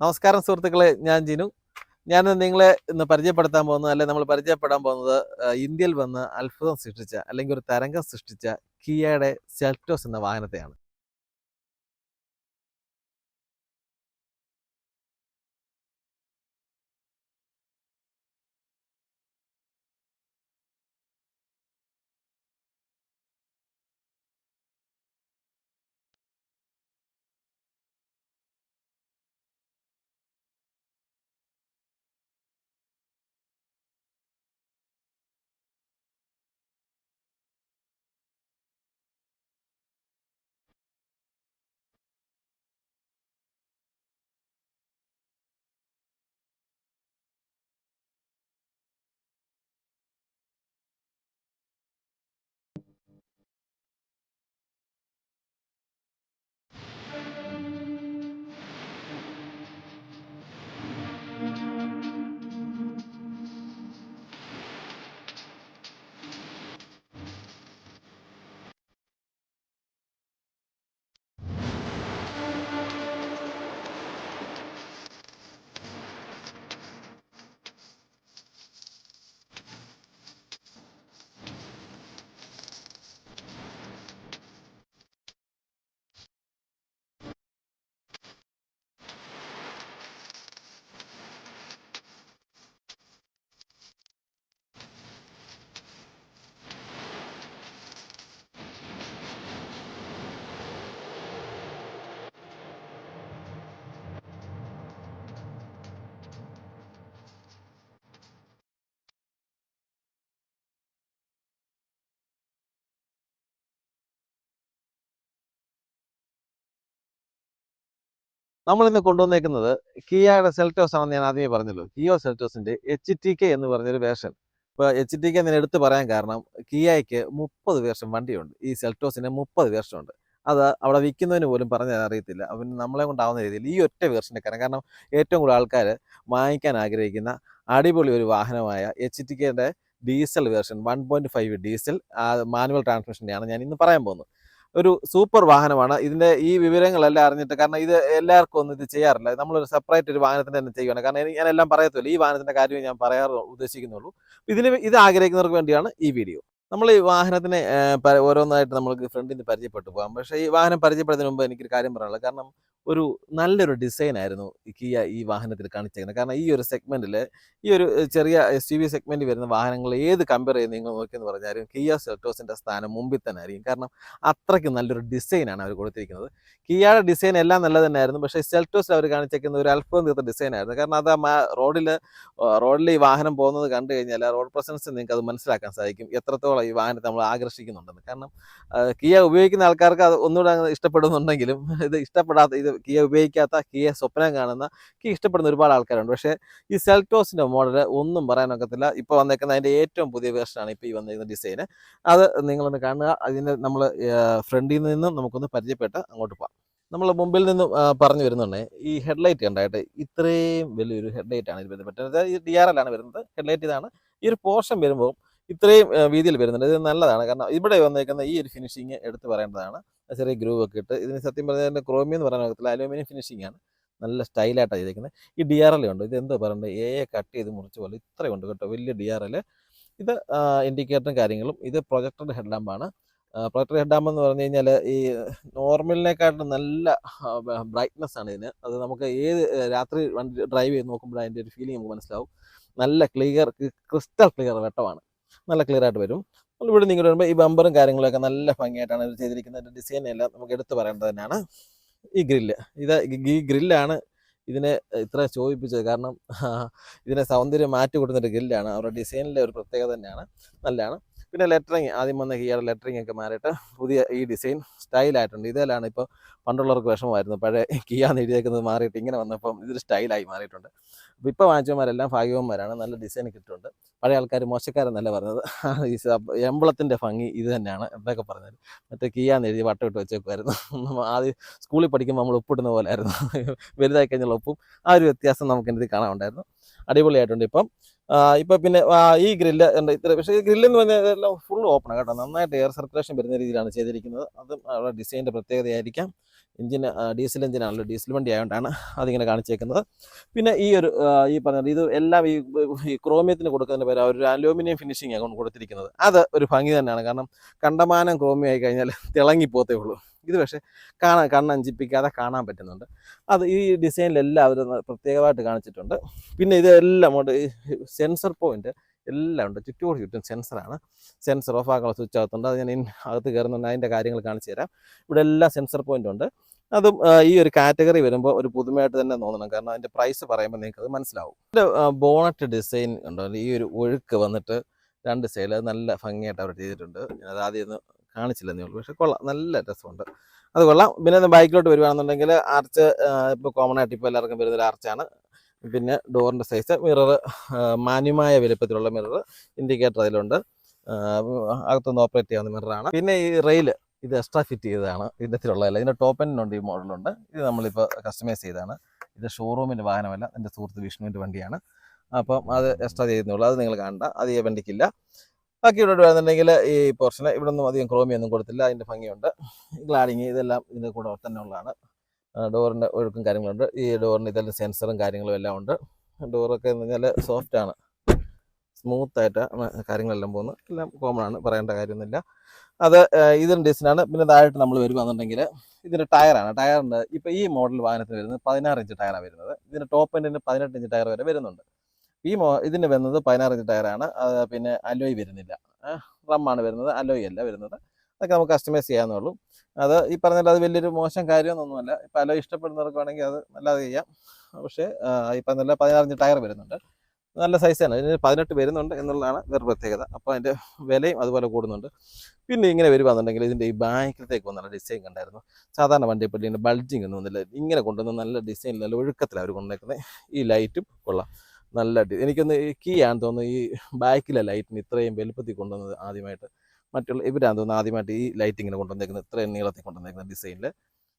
നമസ്കാരം സുഹൃത്തുക്കളെ, ഞാൻ ജിനു. ഞാൻ നിങ്ങളെ ഇന്ന് പരിചയപ്പെടുത്താൻ പോകുന്നത്, അല്ലെ നമ്മൾ പരിചയപ്പെടാൻ പോകുന്നത്, ഇന്ത്യയിൽ വന്ന് അത്ഭുതം സൃഷ്ടിച്ച അല്ലെങ്കിൽ ഒരു തരംഗം സൃഷ്ടിച്ച കിയയുടെ സെൽറ്റോസ് എന്ന വാഹനത്തെയാണ്. നമ്മൾ ഇന്ന് കൊണ്ടുവന്നേക്കുന്നത് കിയയുടെ സെൽറ്റോസ് ആണെന്ന് ഞാൻ ആദ്യമേ പറഞ്ഞല്ലോ. കിയോ സെൽറ്റോസിന്റെ HTK എന്ന് പറഞ്ഞൊരു വേർഷൻ. ഇപ്പോൾ HTK ഞാൻ എടുത്ത് പറയാൻ കാരണം, കിയയ്ക്ക് 30 വേർഷൻ വണ്ടിയുണ്ട്. ഈ സെൽറ്റോസിന് 30 വേർഷൻ ഉണ്ട്. അത് അവിടെ വിൽക്കുന്നതിന് പോലും പറഞ്ഞാൽ അറിയത്തില്ല. അപ്പം നമ്മളെ കൊണ്ടാവുന്ന രീതിയിൽ ഈ ഒറ്റ വേർഷൻ്റെ കാരണം ഏറ്റവും കൂടുതൽ ആൾക്കാർ വാങ്ങിക്കാൻ ആഗ്രഹിക്കുന്ന അടിപൊളി ഒരു വാഹനമായ HTKയുടെ ഡീസൽ വേർഷൻ 1.5 ഡീസൽ മാനുവൽ ട്രാൻസ്മിഷൻ്റെയാണ് ഞാൻ ഇന്ന് പറയാൻ പോകുന്നത്. ഒരു സൂപ്പർ വാഹനമാണ്. ഇതിൻ്റെ ഈ വിവരങ്ങളെല്ലാം അറിഞ്ഞിട്ട്, കാരണം ഇത് എല്ലാവർക്കും ഒന്നും ഇത് ചെയ്യാറില്ല. നമ്മളൊരു സെപ്പറേറ്റ് ഒരു വാഹനത്തിൻ്റെ തന്നെ ചെയ്യുകയാണ്. കാരണം ഞാനെല്ലാം പറയത്തില്ല, ഈ വാഹനത്തിൻ്റെ കാര്യമേ ഞാൻ ഉദ്ദേശിക്കുന്നുള്ളൂ. ഇത് ആഗ്രഹിക്കുന്നവർക്ക് വേണ്ടിയാണ് ഈ വീഡിയോ. നമ്മൾ ഈ വാഹനത്തിനെ ഓരോന്നായിട്ട് നമുക്ക് ഫ്രണ്ടിൽ നിന്ന് പരിചയപ്പെട്ടു പോകാം. പക്ഷേ ഈ വാഹനം പരിചയപ്പെടുന്നതിന് മുമ്പ് എനിക്കൊരു കാര്യം പറയാനുള്ളത്, കാരണം ഒരു നല്ലൊരു ഡിസൈനായിരുന്നു കിയ ഈ വാഹനത്തിൽ കാണിച്ചേക്കുന്നത്. കാരണം ഈ ഒരു സെഗ്മെൻറ്റിൽ, ഈ ഒരു ചെറിയ SUV സെഗ്മെൻറ്റിൽ വരുന്ന വാഹനങ്ങൾ ഏത് കമ്പയർ ചെയ്ത് നിങ്ങൾ നോക്കിയെന്ന് പറഞ്ഞാലും കിയ സെൽറ്റോസിൻ്റെ സ്ഥാനം മുമ്പിൽ തന്നെ ആയിരിക്കും. കാരണം അത്രയ്ക്ക് നല്ലൊരു ഡിസൈനാണ് അവർ കൊടുത്തിരിക്കുന്നത്. കിയയുടെ ഡിസൈൻ എല്ലാം നല്ലത് തന്നെയായിരുന്നു. പക്ഷേ സെൽറ്റോസിൽ അവർ കാണിച്ചേക്കുന്ന ഒരു അല്പം തീർത്ത ഡിസൈനായിരുന്നു. കാരണം അത് റോഡിൽ ഈ വാഹനം പോകുന്നത് കണ്ടു കഴിഞ്ഞാൽ റോഡ് പ്രസൻസ് നിങ്ങൾക്ക് അത് മനസ്സിലാക്കാൻ സാധിക്കും, എത്രത്തോളം ഈ വാഹനത്തെ നമ്മൾ ആകർഷിക്കുന്നുണ്ടെന്ന്. കാരണം കിയ ഉപയോഗിക്കുന്ന ആൾക്കാർക്ക് അത് ഒന്നുകൂടെ ഇഷ്ടപ്പെടുന്നുണ്ടെങ്കിലും, ഇത് കിയ ഉപയോഗിക്കാത്ത, കിയ സ്വപ്നം കാണുന്ന, കിയ ഇഷ്ടപ്പെടുന്ന ഒരുപാട് ആൾക്കാരുണ്ട്. പക്ഷേ ഈ സെൽറ്റോസിൻ്റെ മോഡൽ ഒന്നും പറയാനൊക്കത്തില്ല. ഇപ്പോൾ വന്നേക്കുന്ന അതിൻ്റെ ഏറ്റവും പുതിയ വേർഷനാണ് ഇപ്പോൾ ഈ വന്നിരിക്കുന്ന ഡിസൈന്. അത് നിങ്ങളൊന്ന് കാണുക. അതിന് നമ്മൾ ഫ്രണ്ടിൽ നിന്നും നമുക്കൊന്ന് പരിചയപ്പെട്ട് അങ്ങോട്ട് പോകാം. നമ്മൾ മുമ്പിൽ നിന്നും പറഞ്ഞു വരുന്നുണ്ട്, ഈ ഹെഡ്ലൈറ്റ് കണ്ടായിട്ട് ഇത്രയും വലിയൊരു ഹെഡ്ലൈറ്റാണ് ഇത് വരുന്നത്. ഈ DRL ആണ് വരുന്നത് ഹെഡ്ലൈറ്റ്. ഇതാണ് ഈ ഒരു പോർഷൻ വരുമ്പോൾ ഇത്രയും വീതിയിൽ വരുന്നുണ്ട്. ഇത് നല്ലതാണ്. കാരണം ഇവിടെ വന്നേക്കുന്ന ഈ ഒരു ഫിനിഷിങ് എടുത്ത് പറയേണ്ടതാണ്. ചെറിയ ഗ്രൂവ് ഒക്കെ ഇട്ട്, ഇതിന് സത്യം പറഞ്ഞാൽ ക്രോമിയം എന്ന് പറയാനൊക്കത്തില്ല, അലൂമിനിയം ഫിനിഷിംഗ് ആണ്. നല്ല സ്റ്റൈലായിട്ടാണ് ചെയ്തേക്കുന്നത്. ഈ DRL ഉണ്ട്, ഇത് എന്തോ പറയണ്ടത്, കട്ട് ചെയ്ത് മുറിച്ച പോലെ ഇത്രയുണ്ട് കേട്ടോ, വലിയ DRL. ഇത് ഇൻഡിക്കേറ്ററും കാര്യങ്ങളും. ഇത് പ്രൊജക്ടർ ഹെഡ് ലാമ്പാണ്. പ്രൊജക്ടർ ഹെഡ് ലാമ്പ് എന്ന് പറഞ്ഞു കഴിഞ്ഞാൽ ഈ നോർമലിനെക്കാട്ടും നല്ല ബ്രൈറ്റ്നസ് ആണ് ഇതിന്. അത് നമുക്ക് രാത്രി വണ്ടി ഡ്രൈവ് ചെയ്ത് നോക്കുമ്പോൾ അതിൻ്റെ ഒരു ഫീലിംഗ് നമുക്ക് മനസ്സിലാവും. നല്ല ക്രിസ്റ്റൽ ക്ലിയർ വെട്ടമാണ്, നല്ല ക്ലിയർ ആയിട്ട് വരും. ഇവിടെ നിങ്ങൾ വരുമ്പോൾ ഈ ബമ്പറും കാര്യങ്ങളൊക്കെ നല്ല ഭംഗിയായിട്ടാണ് ഇത് ചെയ്തിരിക്കുന്നത്. ഡിസൈൻ എല്ലാം നമുക്ക് എടുത്ത് പറയേണ്ടത് തന്നെയാണ്. ഈ ഈ ഗ്രില്ലാണ് ഇതിനെ ഇത്ര ശോഭിപ്പിച്ചത്. കാരണം ഇതിനെ സൗന്ദര്യം മാറ്റി കൊടുക്കുന്നൊരു ഗ്രില്ലാണ്. അവരുടെ ഡിസൈനിലെ ഒരു പ്രത്യേകത തന്നെയാണ്, നല്ലതാണ്. പിന്നെ ലെറ്ററിങ്, ആദ്യം വന്ന കിയയുടെ ലെറ്ററിങ് ഒക്കെ മാറിയിട്ട് പുതിയ ഈ ഡിസൈൻ സ്റ്റൈലായിട്ടുണ്ട്. ഇതിലാണ് ഇപ്പോൾ പണ്ടുള്ളവർക്ക് വിഷമമായിരുന്നു, പഴയ കിയാന്ന് എഴുതിയേക്കുന്നത് മാറിയിട്ട് ഇങ്ങനെ വന്നപ്പം ഇതൊരു സ്റ്റൈലായി മാറിയിട്ടുണ്ട്. അപ്പോൾ ഇപ്പോൾ വാങ്ങിച്ചവന്മാരെല്ലാം ഭാഗ്യവന്മാരാണ്, നല്ല ഡിസൈൻ കിട്ടിയിട്ടുണ്ട്. പഴയ ആൾക്കാർ മോശക്കാരെന്നല്ല പറഞ്ഞത്, ഈ എംബ്ലത്തിൻ്റെ ഭംഗി ഇത് തന്നെയാണ് എന്തൊക്കെ പറഞ്ഞത്. മറ്റേ കിയാന്ന് എഴുതി വട്ടം ഇട്ട് വെച്ചേക്കുമായിരുന്നു. ആദ്യം സ്കൂളിൽ പഠിക്കുമ്പോൾ നമ്മൾ ഒപ്പിടുന്ന പോലെ ആയിരുന്നു. വലുതായി കഴിഞ്ഞുള്ള ഒപ്പും ആ ഒരു വ്യത്യാസം നമുക്ക് ഇതിൽ കാണാനുണ്ടായിരുന്നു. അടിപൊളിയായിട്ടുണ്ട്. ഇപ്പം പിന്നെ ഈ ഗ്രില്ല് ഉണ്ട് ഇത്ര. പക്ഷേ ഈ ഗ്രില്ലെന്ന് പറഞ്ഞാൽ എല്ലാം ഫുൾ ഓപ്പൺ കേട്ടോ, നന്നായിട്ട് എയർ സർക്കുലേഷൻ വരുന്ന രീതിയിലാണ് ചെയ്തിരിക്കുന്നത്. അതും അവരുടെ ഡിസൈനിൻ്റെ പ്രത്യേകതയായിരിക്കാം. എഞ്ചിൻ ഡീസൽ എഞ്ചിനാണല്ലോ, ഡീസൽ വണ്ടി ആയതുകൊണ്ടാണ് അതിങ്ങനെ കാണിച്ചേക്കുന്നത്. പിന്നെ ഈ പറഞ്ഞത് ഇത് എല്ലാം ഈ ക്രോമിയത്തിന് കൊടുക്കുന്നതിന് പേര് ഒരു അലൂമിനിയം ഫിനിഷിംഗ് ആണ് കൊടുത്തിരിക്കുന്നത്. അത് ഒരു ഭംഗി തന്നെയാണ്. കാരണം കണ്ടമാനം ക്രോമിയം ആയി കഴിഞ്ഞാൽ തിളങ്ങിപ്പോത്തേ ഉള്ളൂ. ഇത് പക്ഷേ കണ്ണഞ്ചിപ്പിക്കാതെ കാണാൻ പറ്റുന്നുണ്ട്. അത് ഈ ഡിസൈനിലെല്ലാം അവർ പ്രത്യേകമായിട്ട് കാണിച്ചിട്ടുണ്ട്. പിന്നെ ഇതെല്ലാം കൊണ്ട് ഈ സെൻസർ പോയിന്റ് എല്ലാം ഉണ്ട്, ചുറ്റും സെൻസറാണ്. സെൻസർ ഓഫ് ആക്കാനുള്ള സ്വിച്ച് അകത്തുണ്ട്. അത് ഞാൻ അകത്ത് കയറുന്നുണ്ട്, അതിൻ്റെ കാര്യങ്ങൾ കാണിച്ചു തരാം. ഇവിടെ എല്ലാം സെൻസർ പോയിന്റ് ഉണ്ട്. അതും ഈ ഒരു കാറ്റഗറി വരുമ്പോൾ ഒരു പുതുമയായിട്ട് തന്നെ തോന്നണം, കാരണം അതിൻ്റെ പ്രൈസ് പറയുമ്പോൾ നിങ്ങൾക്ക് അത് മനസ്സിലാവും. ബോണറ്റ് ഡിസൈൻ ഉണ്ടോ, ഈ ഒരു ഒഴുക്ക് വന്നിട്ട് 2 സൈഡിൽ നല്ല ഭംഗിയായിട്ട് അവർ ചെയ്തിട്ടുണ്ട്. അത് ആദ്യം ഒന്ന് കാണിച്ചില്ലെന്നേ ഉള്ളൂ, പക്ഷെ കൊള്ളാം, നല്ല രസമുണ്ട്, അത് കൊള്ളാം. പിന്നെ ബൈക്കിലോട്ട് വരുവാണെന്നുണ്ടെങ്കിൽ ആർച്ച് ഇപ്പോൾ കോമൺ ആയിട്ട് ഇപ്പോൾ എല്ലാവർക്കും വരുന്നൊരു ആർച്ചാണ്. പിന്നെ ഡോറിൻ്റെ സൈസ്, മിറർ മാന്യമായ വലുപ്പത്തിലുള്ള മിറർ, ഇൻഡിക്കേറ്റർ അതിലുണ്ട്, അകത്തൊന്ന് ഓപ്പറേറ്റ് ചെയ്യാവുന്ന മിററാണ്. പിന്നെ ഈ റെയിൽ ഇത് എക്സ്ട്രാ ഫിറ്റ് ചെയ്തതാണ്, ഇത്തരത്തിലുള്ളതല്ല. ഇതിൻ്റെ ടോപ്പ് എൻഡിനുണ്ട് ഈ മോഡലുണ്ട്. ഇത് നമ്മളിപ്പോൾ കസ്റ്റമൈസ് ചെയ്തതാണ്. ഇത് ഷോറൂമിൻ്റെ വാഹനമല്ല, എൻ്റെ സുഹൃത്ത് വിഷ്ണുവിൻ്റെ വണ്ടിയാണ്. അപ്പം അത് എക്സ്ട്രാ ചെയ്യുന്നുള്ളൂ, അത് നിങ്ങൾ കാണണ്ട, അത് ഈ വണ്ടിക്കില്ല. ബാക്കി ഇവിടെ വരുന്നുണ്ടെങ്കിൽ ഈ പോർഷന് ഇവിടെ ഒന്നും അധികം ക്രോമിയൊന്നും കൊടുത്തില്ല, അതിൻ്റെ ഭംഗിയുണ്ട്. ഗ്ലാഡിങ് ഇതെല്ലാം ഇതിൻ്റെ കൂടെ തന്നെ ഉള്ളതാണ്. ഡോറിൻ്റെ ഒഴുക്കും കാര്യങ്ങളുണ്ട്. ഈ ഡോറിന് ഇതെല്ലാം സെൻസറും കാര്യങ്ങളും എല്ലാം ഉണ്ട്. ഡോറൊക്കെ എന്ന് പറഞ്ഞാൽ സോഫ്റ്റാണ്, സ്മൂത്തായിട്ട് കാര്യങ്ങളെല്ലാം പോകുന്നത്, എല്ലാം കോമൺ ആണ്, പറയേണ്ട കാര്യമൊന്നുമില്ല. അത് ഇതിൻ്റെ ഡിസൈനാണ്. പിന്നെ താഴോട്ട് നമ്മൾ വരുവാണെന്നുണ്ടെങ്കിൽ ഇതിൻ്റെ ടയറാണ്. ടയറിൻ്റെ ഇപ്പോൾ ഈ മോഡൽ വാഹനത്തിന് വരുന്നത് 16 ഇഞ്ച് ടയറാണ് വരുന്നത്. ഇതിൻ്റെ ടോപ്പ് എൻഡിന് 18 ഇഞ്ച് ടയർ വരെ വരുന്നുണ്ട്. ഇതിന് വരുന്നത് 16 ഇഞ്ച് ടയറാണ്. പിന്നെ അലോയ് വരുന്നില്ല, റമ്മാണ് വരുന്നത്, അലോയ് അല്ല വരുന്നത്. അതൊക്കെ നമുക്ക് കസ്റ്റമൈസ് ചെയ്യാവുന്നുള്ളൂ. അത് ഈ പറഞ്ഞാൽ അത് വലിയൊരു മോശം കാര്യമൊന്നുമല്ല. ഇപ്പം അലോയ് ഇഷ്ടപ്പെടുന്നവർക്ക് വേണമെങ്കിൽ അത് നല്ലത് ചെയ്യാം. പക്ഷേ ഈ പറഞ്ഞ 16 ഇഞ്ച് ടയർ വരുന്നുണ്ട്, നല്ല സൈസാണ്. ഇതിന് 18 വരുന്നുണ്ട് എന്നുള്ളതാണ് വേറെ പ്രത്യേകത. അപ്പോൾ അതിൻ്റെ വിലയും അതുപോലെ കൂടുന്നുണ്ട്. പിന്നെ ഇങ്ങനെ വരുവാന്നുണ്ടെങ്കിൽ ഇതിൻ്റെ ഈ ബാക്കിലത്തേക്ക് വന്നുള്ള ഡിസൈൻ കണ്ടായിരുന്നു. സാധാരണ വണ്ടിയെ പറ്റി ഇതിൻ്റെ ബൾജിങ് ഒന്നും വന്നില്ല, ഇങ്ങനെ കൊണ്ടുവന്ന് നല്ല ഡിസൈൻ, നല്ല ഒഴുക്കത്തിലാണ് അവർ കൊണ്ടുവയ്ക്കുന്നത്. ഈ ലൈറ്റും കൊള്ളാം, നല്ല എനിക്കൊന്ന് കീ ആണെന്ന് തോന്നുന്നു ഈ ബാക്കിലെ ലൈറ്റിന് ഇത്രയും വലുപ്പത്തിൽ കൊണ്ടുവന്നത് ആദ്യമായിട്ട്. മറ്റുള്ള ഇവരാണെന്ന് തോന്നുന്നു ആദ്യമായിട്ട് ഈ ലൈറ്റ് ഇങ്ങനെ കൊണ്ടുവന്നേക്കുന്നത്, ഇത്രയും നീളത്തിൽ കൊണ്ടുവന്നേക്കുന്ന ഡിസൈനിൽ.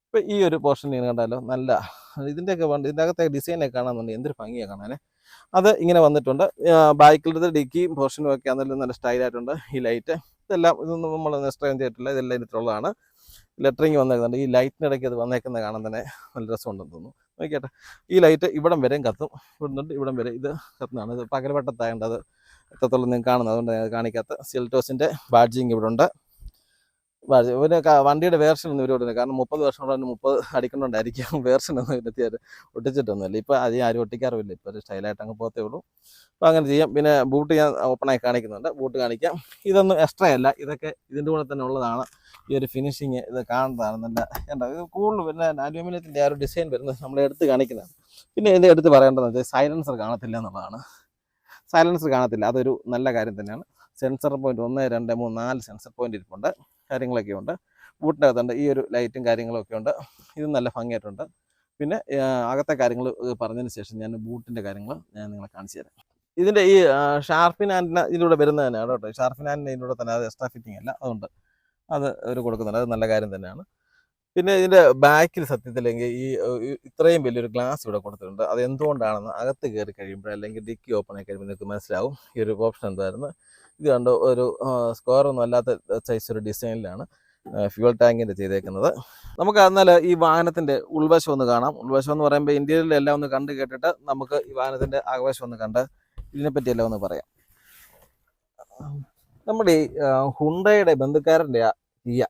ഇപ്പോൾ ഈ ഒരു പോർഷൻ ഇങ്ങനെ കണ്ടാലോ, നല്ല ഇതിൻ്റെയൊക്കെ ഇതിൻ്റെ അകത്തെ ഡിസൈനൊക്കെ കാണാമെന്നുണ്ടെങ്കിൽ എന്തൊരു ഭംഗിയാണ് കാണാൻ. അത് ഇങ്ങനെ വന്നിട്ടുണ്ട്. ബാക്കിലത്തെ ഡിക്കിയും പോർഷനും ഒക്കെ ആണെങ്കിലും നല്ല സ്റ്റൈലായിട്ടുണ്ട്. ഈ ലൈറ്റ് ഇതൊന്നും നമ്മൾ എക്സ്ട്രാ ചെയ്തിട്ടില്ല, ഇതെല്ലാം ഇതിട്ടുള്ളതാണ്. ലെറ്ററിങ് വന്നേക്കുന്നുണ്ട്. ഈ ലൈറ്റിനിടയ്ക്ക് അത് വന്നേക്കുന്നത് കാണാൻ തന്നെ നല്ല രസമുണ്ടെന്ന് തോന്നുന്നു. നോക്കിയാട്ടെ, ഈ ലൈറ്റ് ഇവിടം വരെയും കത്തും, ഇവിടുന്നുണ്ട് ഇവിടം വരെ ഇത് കത്തുന്നതാണ്. ഇത് പകൽവട്ടത്തായതുകൊണ്ട് അത് എത്രത്തോളം നിങ്ങൾക്ക് കാണുന്നത്, അതുകൊണ്ട് ഞാൻ കാണിക്കാത്ത. സെൽറ്റോസിൻ്റെ ബാഡ്ജിങ് ഇവിടെ ഉണ്ട്. ഇവര് വണ്ടിയുടെ വേർഷൻ ഒന്നും ഇവരോട്, കാരണം 30 വർഷം കൊണ്ട് 30 അടിക്കുന്നുണ്ടായിരിക്കും. വേർഷൻ ഒന്നും ഇതിനെത്തിയാൽ ഒട്ടിച്ചിട്ടൊന്നുമില്ല. ഇപ്പോൾ ആരും ഒട്ടിക്കാറുമില്ല, ഇപ്പോൾ ഒരു സ്റ്റൈലായിട്ട് അങ്ങ് പോകത്തേ ഉള്ളൂ. അപ്പോൾ അങ്ങനെ ചെയ്യാം. പിന്നെ ബൂട്ട് ഞാൻ ഓപ്പണായി കാണിക്കുന്നുണ്ട്, ബൂട്ട് കാണിക്കാം. ഇതൊന്നും എക്സ്ട്രാ അല്ല, ഇതൊക്കെ ഇതിൻ്റെ കൂടെ തന്നെ ഉള്ളതാണ്. ഈ ഒരു ഫിനിഷിങ് ഇത് കാണുന്നതാണ് നല്ല എന്താ, ഇത് കൂടുതൽ പിന്നെ അലൂമിനിയത്തിൻ്റെ ആ ഒരു ഡിസൈൻ വരുന്നത് നമ്മൾ എടുത്ത് കാണിക്കുന്നതാണ്. പിന്നെ ഇത് എടുത്ത് പറയേണ്ടത് സൈലൻസർ കാണത്തില്ല എന്നുള്ളതാണ്. സൈലൻസർ കാണത്തില്ല, അതൊരു നല്ല കാര്യം തന്നെയാണ്. സെൻസർ പോയിന്റ് 1, 2, 3, 4 സെൻസർ പോയിന്റ് ഇരിപ്പുണ്ട്, കാര്യങ്ങളൊക്കെ ഉണ്ട്. ബൂട്ടിൻ്റെ അകത്തുണ്ട് ഈ ഒരു ലൈറ്റും കാര്യങ്ങളൊക്കെ ഉണ്ട്. ഇത് നല്ല ഭംഗിയായിട്ടുണ്ട്. പിന്നെ അകത്തെ കാര്യങ്ങൾ പറഞ്ഞതിന് ശേഷം ഞാൻ ബൂട്ടിൻ്റെ കാര്യങ്ങൾ ഞാൻ നിങ്ങളെ കാണിച്ചു തരാം. ഇതിൻ്റെ ഈ ഷാർപ്പിൻ ആൻറ്റിന ഇതിലൂടെ വരുന്നത് തന്നെയാണ് കേട്ടോ. ഷാർപ്പിൻ ആൻറ്റിന ഇതിലൂടെ തന്നെ, അത് എക്സ്ട്രാ ഫിറ്റിംഗ് അല്ല, അതുകൊണ്ട് അത് അവർ കൊടുക്കുന്നുണ്ട്, അത് നല്ല കാര്യം തന്നെയാണ്. പിന്നെ ഇതിൻ്റെ ബാക്കിൽ സത്യത്തിലെങ്കിൽ ഇത്രയും വലിയൊരു ഗ്ലാസ് ഇവിടെ കൊടുത്തിട്ടുണ്ട്. അത് എന്തുകൊണ്ടാണെന്ന് അകത്ത് കയറി കഴിയുമ്പോൾ, അല്ലെങ്കിൽ ഡിക്കി ഓപ്പൺ ആയി കഴിയുമ്പോൾ നിങ്ങൾക്ക് മനസ്സിലാവും ഈ ഒരു ഓപ്ഷൻ എന്തായിരുന്നു. ഇത് കണ്ടോ, ഒരു സ്ക്വയർ ഒന്നും അല്ലാത്ത സൈസ് ഒരു ഡിസൈനിലാണ് ഫ്യൂൽ ടാങ്കിൻ്റെ ചെയ്തേക്കുന്നത്. നമുക്ക് എന്നാൽ ഈ വാഹനത്തിൻ്റെ ഉൾവശം ഒന്ന് കാണാം. ഉൾവശം എന്ന് പറയുമ്പോൾ ഇന്ത്യയിലെല്ലാം ഒന്ന് കണ്ട് കേട്ടിട്ട് നമുക്ക് ഈ വാഹനത്തിൻ്റെ ആകവശം ഒന്ന് കണ്ട് ഇതിനെപ്പറ്റിയെല്ലാം ഒന്ന് പറയാം. നമ്മുടെ ഈ ഹുണ്ടയുടെ ബന്ധുക്കാരൻ്റെ കിയ,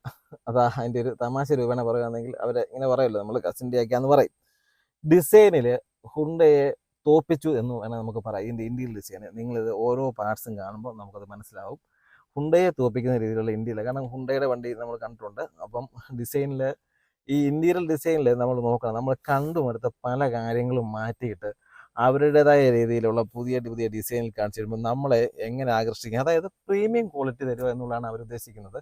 അതാ അതിൻ്റെ ഒരു തമാശ രൂപേണ പറയുകയാണെങ്കിൽ അവരെ ഇങ്ങനെ പറയുമല്ലോ, നമ്മൾ കസിൻ്റെ ആക്കിയാന്ന് പറയും. ഡിസൈനിൽ ഹുണ്ടയെ തോപ്പിച്ചു എന്ന് വേണമെങ്കിൽ നമുക്ക് പറയാം. ഇതിൻ്റെ ഇന്ത്യയിൽ ഡിസൈൻ നിങ്ങളിത് ഓരോ പാർട്സും കാണുമ്പോൾ നമുക്കത് മനസ്സിലാവും. ഹുണ്ടയെ തോപ്പിക്കുന്ന രീതിയിലുള്ള ഇന്ത്യയിൽ, കാരണം ഹുണ്ടയുടെ വണ്ടി നമ്മൾ കണ്ടിട്ടുണ്ട്. അപ്പം ഡിസൈനിൽ, ഈ ഇന്ത്യയിൽ ഡിസൈനിൽ നമ്മൾ നോക്കണം, നമ്മൾ കണ്ടുമെടുത്ത പല കാര്യങ്ങളും മാറ്റിയിട്ട് അവരുടേതായ രീതിയിലുള്ള പുതിയ ഡിസൈനിൽ കാണിച്ചു തരുമ്പോൾ നമ്മളെ എങ്ങനെ ആകർഷിക്കുക, അതായത് പ്രീമിയം ക്വാളിറ്റി തരിക എന്നുള്ളതാണ് അവർ ഉദ്ദേശിക്കുന്നത്.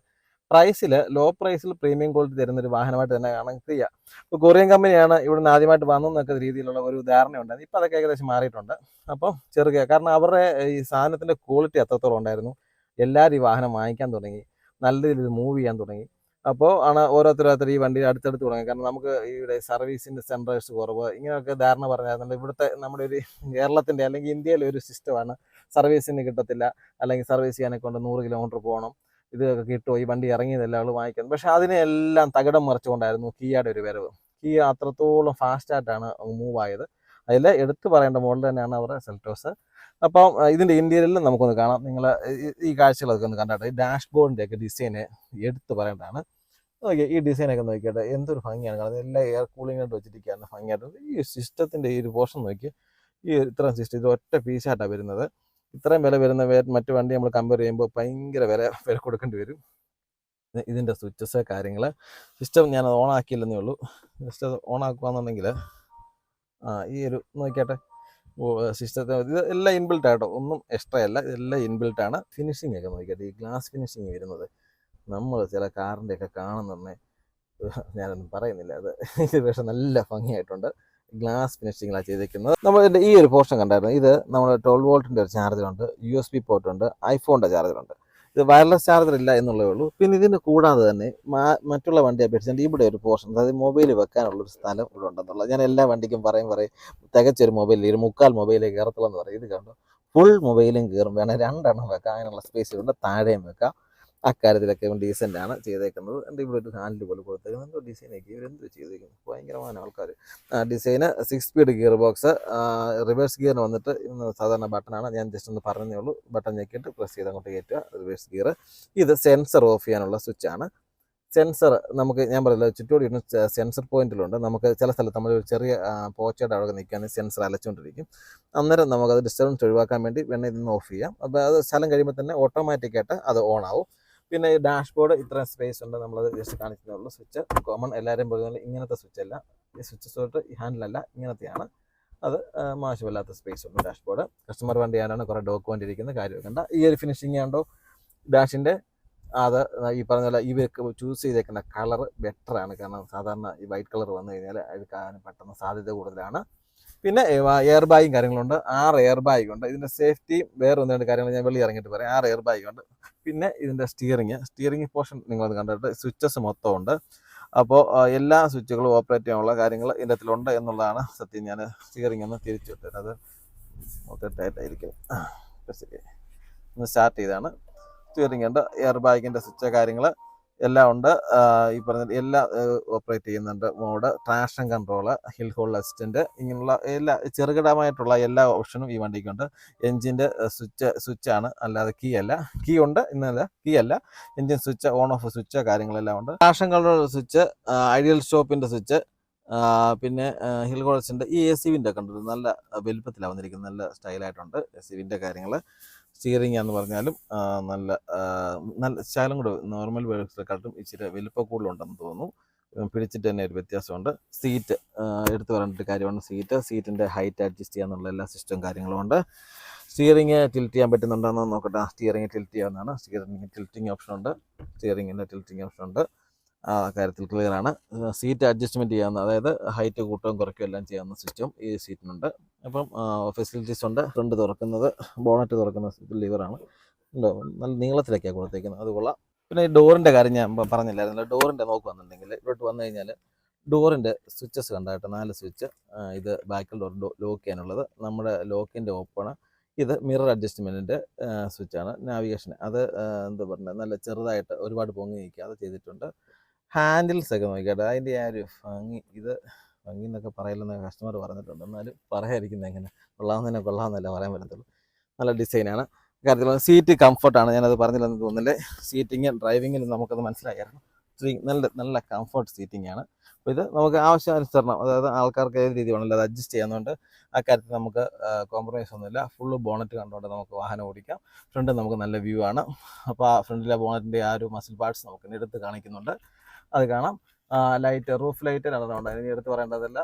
പ്രൈസിൽ, ലോ പ്രൈസിൽ പ്രീമിയം ക്വാളിറ്റി തരുന്നൊരു വാഹനമായിട്ട് തന്നെ കാണാൻ ക്രിയ. ഇപ്പോൾ കൊറിയൻ കമ്പനിയാണ് ഇവിടുന്ന് ആദ്യമായിട്ട് വന്നതെന്നൊക്കെ രീതിയിലുള്ള ഒരു ധാരണയുണ്ടായിരുന്നു. ഇപ്പോൾ അതൊക്കെ ഏകദേശം മാറിയിട്ടുണ്ട്. അപ്പം ചെറുകിയ, കാരണം അവരുടെ ഈ സാധനത്തിൻ്റെ ക്വാളിറ്റി അത്രത്തോളം ഉണ്ടായിരുന്നു. എല്ലാവരും ഈ വാഹനം വാങ്ങിക്കാൻ തുടങ്ങി, നല്ല രീതിയിൽ മൂവ് ചെയ്യാൻ തുടങ്ങി. അപ്പോൾ ആണ് ഓരോരുത്തർ ഈ വണ്ടി അടുത്തടുത്ത് തുടങ്ങി. കാരണം നമുക്ക് ഇവിടെ സർവീസിൻ്റെ സെൻറ്റേഴ്സ് കുറവ്, ഇങ്ങനെയൊക്കെ ധാരണ പറഞ്ഞായിരുന്നു. ഇവിടുത്തെ നമ്മുടെ ഒരു കേരളത്തിൻ്റെ അല്ലെങ്കിൽ ഇന്ത്യയിലെ ഒരു സിസ്റ്റമാണ്, സർവീസിന് കിട്ടത്തില്ല, അല്ലെങ്കിൽ സർവീസ് ചെയ്യാനൊക്കെ കൊണ്ട് 100 കിലോമീറ്റർ പോകണം, ഇതൊക്കെ കിട്ടുമോ, ഈ വണ്ടി ഇറങ്ങിയതെല്ലാം ആൾ വാങ്ങിക്കുന്നത്. പക്ഷേ അതിനെല്ലാം തകിടം മറിച്ചുകൊണ്ടായിരുന്നു കിയയുടെ ഒരു വരവ്. കിയ അത്രത്തോളം ഫാസ്റ്റായിട്ടാണ് മൂവ് ആയത്. അതിൽ എടുത്തു പറയേണ്ട മോഡൽ തന്നെയാണ് അവരുടെ സെൽറ്റോസ്. അപ്പം ഇതിൻ്റെ ഇൻറ്റീരിയറിൽ നമുക്കൊന്ന് കാണാം. നിങ്ങൾ ഈ കാഴ്ചകളൊക്കെ ഒന്ന് കണ്ടാട്ടെ. ഈ ഡാഷ്ബോർഡിൻ്റെയൊക്കെ ഡിസൈന് എടുത്തു പറയേണ്ടതാണ്. ഓക്കെ, ഈ ഡിസൈനൊക്കെ നോക്കിയിട്ട് എന്തൊരു ഭംഗിയാണ് കാണുന്നത്. എല്ലാം എയർ കൂളിംഗായിട്ട് വെച്ചിരിക്കുകയാണ് ഭംഗിയായിട്ട്. ഈ സിസ്റ്റത്തിൻ്റെ ഈ ഒരു പോർഷൻ നോക്കി, ഈ ഇത്രയും സിസ്റ്റം ഇത് ഒറ്റ പീസായിട്ടാണ് വരുന്നത്. ഇത്രയും വില വരുന്ന മറ്റു വണ്ടി നമ്മൾ കമ്പയർ ചെയ്യുമ്പോൾ ഭയങ്കര വില കൊടുക്കേണ്ടി വരും. ഇതിൻ്റെ സ്വിച്ചസ് കാര്യങ്ങൾ സിസ്റ്റം ഞാനത് ഓണാക്കിയില്ലെന്നേ ഉള്ളൂ. ജസ്റ്റ് അത് ഓണാക്കുകയെന്നുണ്ടെങ്കിൽ ഈ ഒരു നോക്കിയാട്ടെ, സിസ്റ്റത്തെ ഇത് എല്ലാം ഇൻബിൽട്ട് ആട്ടോ, ഒന്നും എക്സ്ട്രാ അല്ല, ഇതെല്ലാം ഇൻബിൽട്ടാണ്. ഫിനിഷിംഗ് ഒക്കെ നോക്കിയാട്ടെ, ഈ ഗ്ലാസ് ഫിനിഷിങ് വരുന്നത് നമ്മൾ ചില കാറിൻ്റെയൊക്കെ കാണുന്നതന്നെ ഞാനൊന്നും പറയുന്നില്ല. അത് ഇത് പക്ഷേ നല്ല ഭംഗിയായിട്ടുണ്ട്. ഗ്ലാസ് ഫിനിഷിങ്ങിലാണ് ചെയ്തിരിക്കുന്നത്. നമ്മൾ ഈ ഒരു പോർഷൻ കണ്ടായിരുന്നു. ഇത് നമ്മൾ 12 വോൾട്ടിൻ്റെ ഒരു ചാർജറുണ്ട്, USB പോർട്ടുണ്ട്, ഐഫോണിൻ്റെ ചാർജറുണ്ട്. ഇത് വയർലെസ് ചാർജർ ഇല്ല എന്നുള്ളതേ ഉള്ളൂ. പിന്നെ ഇതിന് കൂടാതെ തന്നെ മറ്റുള്ള വണ്ടി അപേക്ഷിച്ചിട്ട് ഇവിടെ ഒരു പോർഷൻ, അതായത് മൊബൈൽ വെക്കാനുള്ളൊരു സ്ഥലം ഇവിടെ ഉണ്ടെന്നുള്ളത് ഞാൻ എല്ലാ വണ്ടിക്കും പറയും തികച്ചൊരു മൊബൈലിൽ 1/4 മൊബൈലേ കയറത്തുള്ളൂ എന്ന് പറയും. ഇത് കണ്ടോ, ഫുൾ മൊബൈലും കയറും. വേണേൽ 2 എണ്ണം വെക്കാം, അതിനുള്ള സ്പേസ് ഉണ്ട്. താഴെയും വെക്കാം. അക്കാര്യത്തിലൊക്കെ ഡീസൻ്റ് ആണ് ചെയ്തേക്കുന്നത്. എൻ്റെ ഇവിടെ ഒരു ഹാൻഡിൽ പോലെ കൊടുത്തേക്കുന്നത് എന്തോ ഡിസൈനൊക്കെ ഇവരെന്തോ ചെയ്തേക്കുന്നത്, ഭയങ്കരமான ആൾക്കാർ. ഡിസൈന് 6 സ്പീഡ് ഗിയർ ബോക്സ്, റിവേഴ്സ് ഗിയറിന് വന്നിട്ട് സാധാരണ ബട്ടണാണ്. ഞാൻ ജസ്റ്റ് ഒന്ന് പറഞ്ഞേ ഉള്ളൂ. ബട്ടൺ ഞെക്കിയിട്ട് പ്രസ് ചെയ്ത് അങ്ങോട്ട് കയറ്റുക, റിവേഴ്സ് ഗിയർ. ഇത് സെൻസർ ഓഫ് ചെയ്യാനുള്ള സ്വിച്ചാണ്. സെൻസർ നമുക്ക് ഞാൻ പറയില്ല, ചുറ്റോടി സെൻസർ പോയിന്റിലുണ്ട്. നമുക്ക് ചില സ്ഥലത്ത് നമ്മൾ ചെറിയ പോച്ചയുടെ അവിടെ നിൽക്കുകയാണെങ്കിൽ സെൻസർ അലച്ചുകൊണ്ടിരിക്കും. അന്നേരം നമുക്കത് ഡിസ്റ്റർബൻസ് ഒഴിവാക്കാൻ വേണ്ടി വേണമെങ്കിൽ ഇതൊന്ന് ഓഫ് ചെയ്യാം. അപ്പോൾ അത് സ്ഥലം കഴിയുമ്പോൾ തന്നെ ഓട്ടോമാറ്റിക്കായിട്ട് അത് ഓൺ ആവും. പിന്നെ ഈ ഡാഷ്ബോർഡ് ഇത്രയും സ്പേസ് ഉണ്ട്, നമ്മളത് ജസ്റ്റ് കാണിക്കുന്നുള്ളൂ. സ്വിച്ച് കോമൺ എല്ലാവരും പറയുന്നത് ഇങ്ങനത്തെ സ്വിച്ച് അല്ല, ഈ സ്വിച്ച് തൊട്ട് ഈ ഹാൻഡിലല്ല, ഇങ്ങനത്തെയാണ്. അത് മോശമില്ലാത്ത സ്പേസ് ഉണ്ട് ഡാഷ്ബോർഡ്. കസ്റ്റമർ വണ്ടി ആരാണ്, കുറേ ഡോക്യുമെൻ്റ് ഇരിക്കുന്ന കാര്യം കണ്ട. ഈ ഒരു ഫിനിഷിംഗ് ആണ്ടോ ഡാഷിൻ്റെ, അത് ഈ പറഞ്ഞ പോലെ ഇവർക്ക് ചൂസ് ചെയ്തേക്കുന്ന കളർ ബെറ്ററാണ്. കാരണം സാധാരണ ഈ വൈറ്റ് കളർ വന്നു കഴിഞ്ഞാൽ അഴുക്കാനും പെട്ടെന്ന് സാധ്യത കൂടുതലാണ്. പിന്നെ എയർ ബാഗും കാര്യങ്ങളുണ്ട്. 6 എയർ ബാഗുണ്ട്. ഇതിൻ്റെ സേഫ്റ്റിയും വേറെ 1-2 കാര്യങ്ങൾ ഞാൻ വെളി ഇറങ്ങിയിട്ട് പറയാം. 6 എയർ ബാഗുണ്ട്. പിന്നെ ഇതിൻ്റെ സ്റ്റിയറിംഗ് പോർഷൻ നിങ്ങളത് കണ്ടിട്ട് സ്വിച്ചസ് മൊത്തം ഉണ്ട്. അപ്പോൾ എല്ലാ സ്വിച്ചുകളും ഓപ്പറേറ്റ് ചെയ്യാനുള്ള കാര്യങ്ങൾ ഇതിൻ്റെ അകത്തിലുണ്ട് എന്നുള്ളതാണ് സത്യം. ഞാൻ സ്റ്റിയറിംഗ് ഒന്ന് തിരിച്ചു വിട്ടത്, അത് മൊത്തം ടൈറ്റായിരിക്കും. ഒന്ന് സ്റ്റാർട്ട് ചെയ്താണ്. സ്റ്റിയറിംഗ് ഉണ്ട്, എയർ ബാഗിൻ്റെ സ്വിച്ച് കാര്യങ്ങൾ എല്ലാം ഉണ്ട്. ഈ പറഞ്ഞ എല്ലാ ഓപ്പറേറ്റ് ചെയ്യുന്നുണ്ട്. Mode, traction control, hill hold assistant, ഇങ്ങനെയുള്ള എല്ലാ ചെറുകിടമായിട്ടുള്ള എല്ലാ ഓപ്ഷനും ഈ വണ്ടിക്കുണ്ട്. എൻജിൻ്റെ സ്വിച്ചാണ്, അല്ലാതെ കീ അല്ല. കീ ഉണ്ട് ഇന്നല്ല, കീ അല്ല. Engine switch, on off switch കാര്യങ്ങളെല്ലാം ഉണ്ട്. ട്രാക്ഷൻ കൺട്രോൾ സ്വിച്ച്, ഐഡിയൽ സ്റ്റോപ്പിൻ്റെ സ്വിച്ച്, പിന്നെ ഹിൽ ഹോൾഡ് അസിസ്റ്റൻറ്റ്. ഈ ACവിൻ്റെ കണ്ടത് നല്ല വലുപ്പത്തിലാണ് വന്നിരിക്കുന്നത്, നല്ല സ്റ്റൈലായിട്ടുണ്ട് ACവിൻ്റെ കാര്യങ്ങൾ. സ്റ്റിയറിംഗ് എന്ന് പറഞ്ഞാലും നല്ല ശകലം കൂടെ നോർമൽ ബൈക്സിനെക്കാട്ടും ഇച്ചിരി വലിപ്പം കൂടുതലുണ്ടെന്ന് തോന്നുന്നു. പിടിച്ചിട്ട് തന്നെ ഒരു വ്യത്യാസമുണ്ട്. സീറ്റ് എടുത്തു പറയേണ്ട കാര്യമാണ്. സീറ്റിൻ്റെ ഹൈറ്റ് അഡ്ജസ്റ്റ് ചെയ്യാനുള്ള എല്ലാ സിസ്റ്റം കാര്യങ്ങളും ഉണ്ട്. സ്റ്റിയറിംഗ് ടിൽറ്റ് ചെയ്യാൻ പറ്റുന്നുണ്ടെന്ന് നോക്കട്ടെ. സ്റ്റിയറിംഗ് ടിൽറ്റ് ചെയ്യാവുന്നതാണ്. സ്റ്റിയറിംഗ് ടിൽറ്റിംഗ് ഓപ്ഷനുണ്ട്. സ്റ്റിയറിംഗിൻ്റെ ടിൽറ്റിംഗ് ഓപ്ഷനുണ്ട്. ആ കാര്യത്തിൽ ക്ലിയറാണ്. സീറ്റ് അഡ്ജസ്റ്റ്മെൻറ്റ് ചെയ്യാവുന്ന, അതായത് ഹൈറ്റ് കൂട്ടുകയും കുറയ്ക്കുകയും എല്ലാം ചെയ്യാവുന്ന സിസ്റ്റം ഈ സീറ്റിനുണ്ട്. അപ്പം ഫെസിലിറ്റീസ് ഉണ്ട്. ഫ്രണ്ട് തുറക്കുന്നത്, ബോണറ്റ് തുറക്കുന്ന ലിവറാണ്. നല്ല നീളത്തിലൊക്കെയാണ് കൊടുത്തേക്കുന്നത്, അത് കൊള്ളാം. പിന്നെ ഈ ഡോറിൻ്റെ കാര്യം ഞാൻ പറഞ്ഞില്ലായിരുന്നല്ലോ. ഡോറിൻ്റെ നോക്കുകയാണെന്നുണ്ടെങ്കിൽ ഇവിടോട്ട് വന്നു കഴിഞ്ഞാൽ ഡോറിൻ്റെ സ്വിച്ചസ് കണ്ടായിട്ട് 4 സ്വിച്ച്. ഇത് ബാക്കിൽ ഡോർ ലോക്ക് ചെയ്യാനുള്ളത്, നമ്മുടെ ലോക്കിൻ്റെ ഓപ്പണ്. ഇത് മിറർ അഡ്ജസ്റ്റ്മെൻറ്റിൻ്റെ സ്വിച്ചാണ്. നാവിഗേഷൻ അത് എന്താ പറയുക, നല്ല ചെറുതായിട്ട് ഒരുപാട് പൊങ്ങി നിൽക്കാതെ ചെയ്തിട്ടുണ്ട്. ഹാൻഡിൽസ് ഒക്കെ നോക്കിയാട്ടെ, അതിൻ്റെ ആ ഒരു ഭംഗി, ഇത് ഭംഗി എന്നൊക്കെ പറയില്ലെന്ന് കസ്റ്റമർ പറഞ്ഞിട്ടുണ്ട്. എന്നാലും പറയാതിരിക്കുന്നത് എങ്ങനെ, കൊള്ളാമെന്നല്ല പറയാൻ പറ്റത്തുള്ളൂ. നല്ല ഡിസൈനാണ്. കാര്യത്തിൽ സീറ്റ് കംഫർട്ടാണ്, ഞാനത് പറഞ്ഞില്ലെന്ന് തോന്നുന്നില്ലേ. സീറ്റിങ്ങും ഡ്രൈവിങ്ങിലും നമുക്കത് മനസ്സിലായിരുന്നു. നല്ല കംഫർട്ട് സീറ്റിംഗ് ആണ്. അപ്പോൾ ഇത് നമുക്ക് ആവശ്യാനുസരണം, അതായത് ആൾക്കാർക്ക് ഏത് രീതി വേണമല്ലോ അത് അഡ്ജസ്റ്റ് ചെയ്യുന്നുണ്ട്. ആ കാര്യത്തിൽ നമുക്ക് കോംപ്രമൈസ് ഒന്നുമില്ല. ഫുള്ള് ബോണറ്റ് കണ്ടുകൊണ്ട് നമുക്ക് വാഹനം ഓടിക്കാം. ഫ്രണ്ട് നമുക്ക് നല്ല വ്യൂ ആണ്. അപ്പോൾ ആ ഫ്രണ്ടിലെ ബോണറ്റിൻ്റെ ആ ഒരു മസിൽ പാർട്സ് നമുക്ക് എടുത്ത് കാണിക്കുന്നുണ്ട്, അത് കാണാം. ലൈറ്റ്, റൂഫ് ലൈറ്റ് നടന്നുണ്ട്, അതിന് എടുത്ത് പറയേണ്ടതല്ല,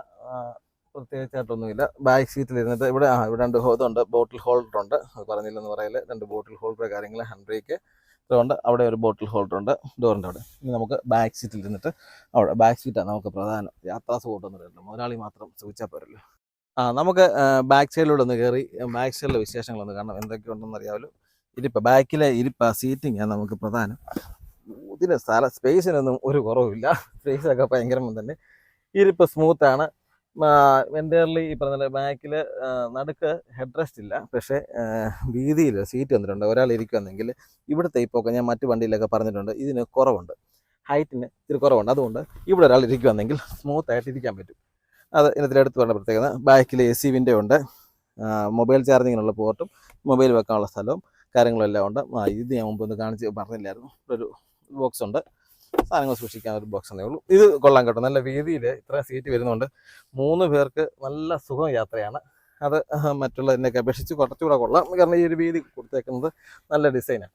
പ്രത്യേകിച്ചായിട്ടൊന്നുമില്ല. ബാക്ക് സീറ്റിൽ ഇരുന്നിട്ട് ഇവിടെ 2 ഇതുണ്ട്, ബോട്ടിൽ ഹോൾഡർ ഉണ്ട്. അത് പറഞ്ഞില്ലെന്ന് പറയല്, 2 ബോട്ടിൽ ഹോൾഡർ കാര്യങ്ങൾ, ഹാൻഡ് ബ്രേക്ക് ഇതുകൊണ്ട്. അവിടെ ഒരു ബോട്ടിൽ ഹോൾഡർ ഉണ്ട് ഡോറിൻ്റെ അവിടെ. ഇനി നമുക്ക് ബാക്ക് സീറ്റിൽ ഇരുന്നിട്ട്, അവിടെ ബാക്ക് സീറ്റാണ് നമുക്ക് പ്രധാനം. യാത്രാ സുഖമൊന്നും വരില്ല, മുതലാളി മാത്രം സൂചിച്ചാൽ പോരല്ലോ. നമുക്ക് ബാക്ക് സൈഡിലൂടെ ഒന്ന് കയറി ബാക്ക് സൈഡിലെ വിശേഷങ്ങളൊന്ന് കാണാം, എന്തൊക്കെയുണ്ടെന്ന് അറിയാമല്ലോ. ബാക്കിലെ സീറ്റിംഗ് നമുക്ക് പ്രധാനം. ഇതിന് സ്പേസിനൊന്നും ഒരു കുറവില്ല. സ്പേസൊക്കെ ഭയങ്കരം തന്നെ. ഇരിപ്പ് സ്മൂത്താണ്. എൻ്റയർലി ഈ പറഞ്ഞ ബാക്കിൽ നടുക്ക് ഹെഡ് റെസ്റ്റ് ഇല്ല, പക്ഷേ വീതിയിൽ സീറ്റ് വന്നിട്ടുണ്ട്. ഒരാൾ ഇരിക്കുന്നെങ്കിൽ ഇവിടുത്തെ ഇപ്പോൾ ഞാൻ മറ്റു വണ്ടിയിലൊക്കെ പറഞ്ഞിട്ടുണ്ട്, ഇതിന് കുറവുണ്ട്. ഹൈറ്റിന് ഇത്തിരി കുറവുണ്ട്. അതുകൊണ്ട് ഇവിടെ ഒരാൾ ഇരിക്കുവാണെങ്കിൽ സ്മൂത്തായിട്ട് ഇരിക്കാൻ പറ്റും. അത് ഇതിനടുത്ത് വേണ്ട പ്രത്യേകത. ബാക്കിൽ AC വിൻഡോ ഉണ്ട്, മൊബൈൽ ചാർജിങ്ങിനുള്ള പോർട്ടും മൊബൈൽ വെക്കാനുള്ള സ്ഥലവും കാര്യങ്ങളെല്ലാം ഉണ്ട്. ഇത് ഞാൻ മുമ്പ് ഒന്ന് കാണിച്ച് പറഞ്ഞില്ലായിരുന്നു. ഇവിടെ ഒരു ബോക്സ് ഉണ്ട്, സാധനങ്ങൾ സൂക്ഷിക്കാൻ ഒരു ബോക്സ് എന്നേ ഉള്ളൂ. ഇത് കൊള്ളാം കേട്ടോ, നല്ല വീതിയിൽ ഇത്ര സീറ്റ് വരുന്നുണ്ട്. 3 പേർക്ക് നല്ല സുഖം യാത്രയാണ്. അത് മറ്റുള്ളതിനൊക്കെ അപേക്ഷിച്ച് കുറച്ചുകൂടെ കൊള്ളാം, കാരണം ഈ ഒരു വീതി കൊടുത്തേക്കുന്നത് നല്ല ഡിസൈനാണ്.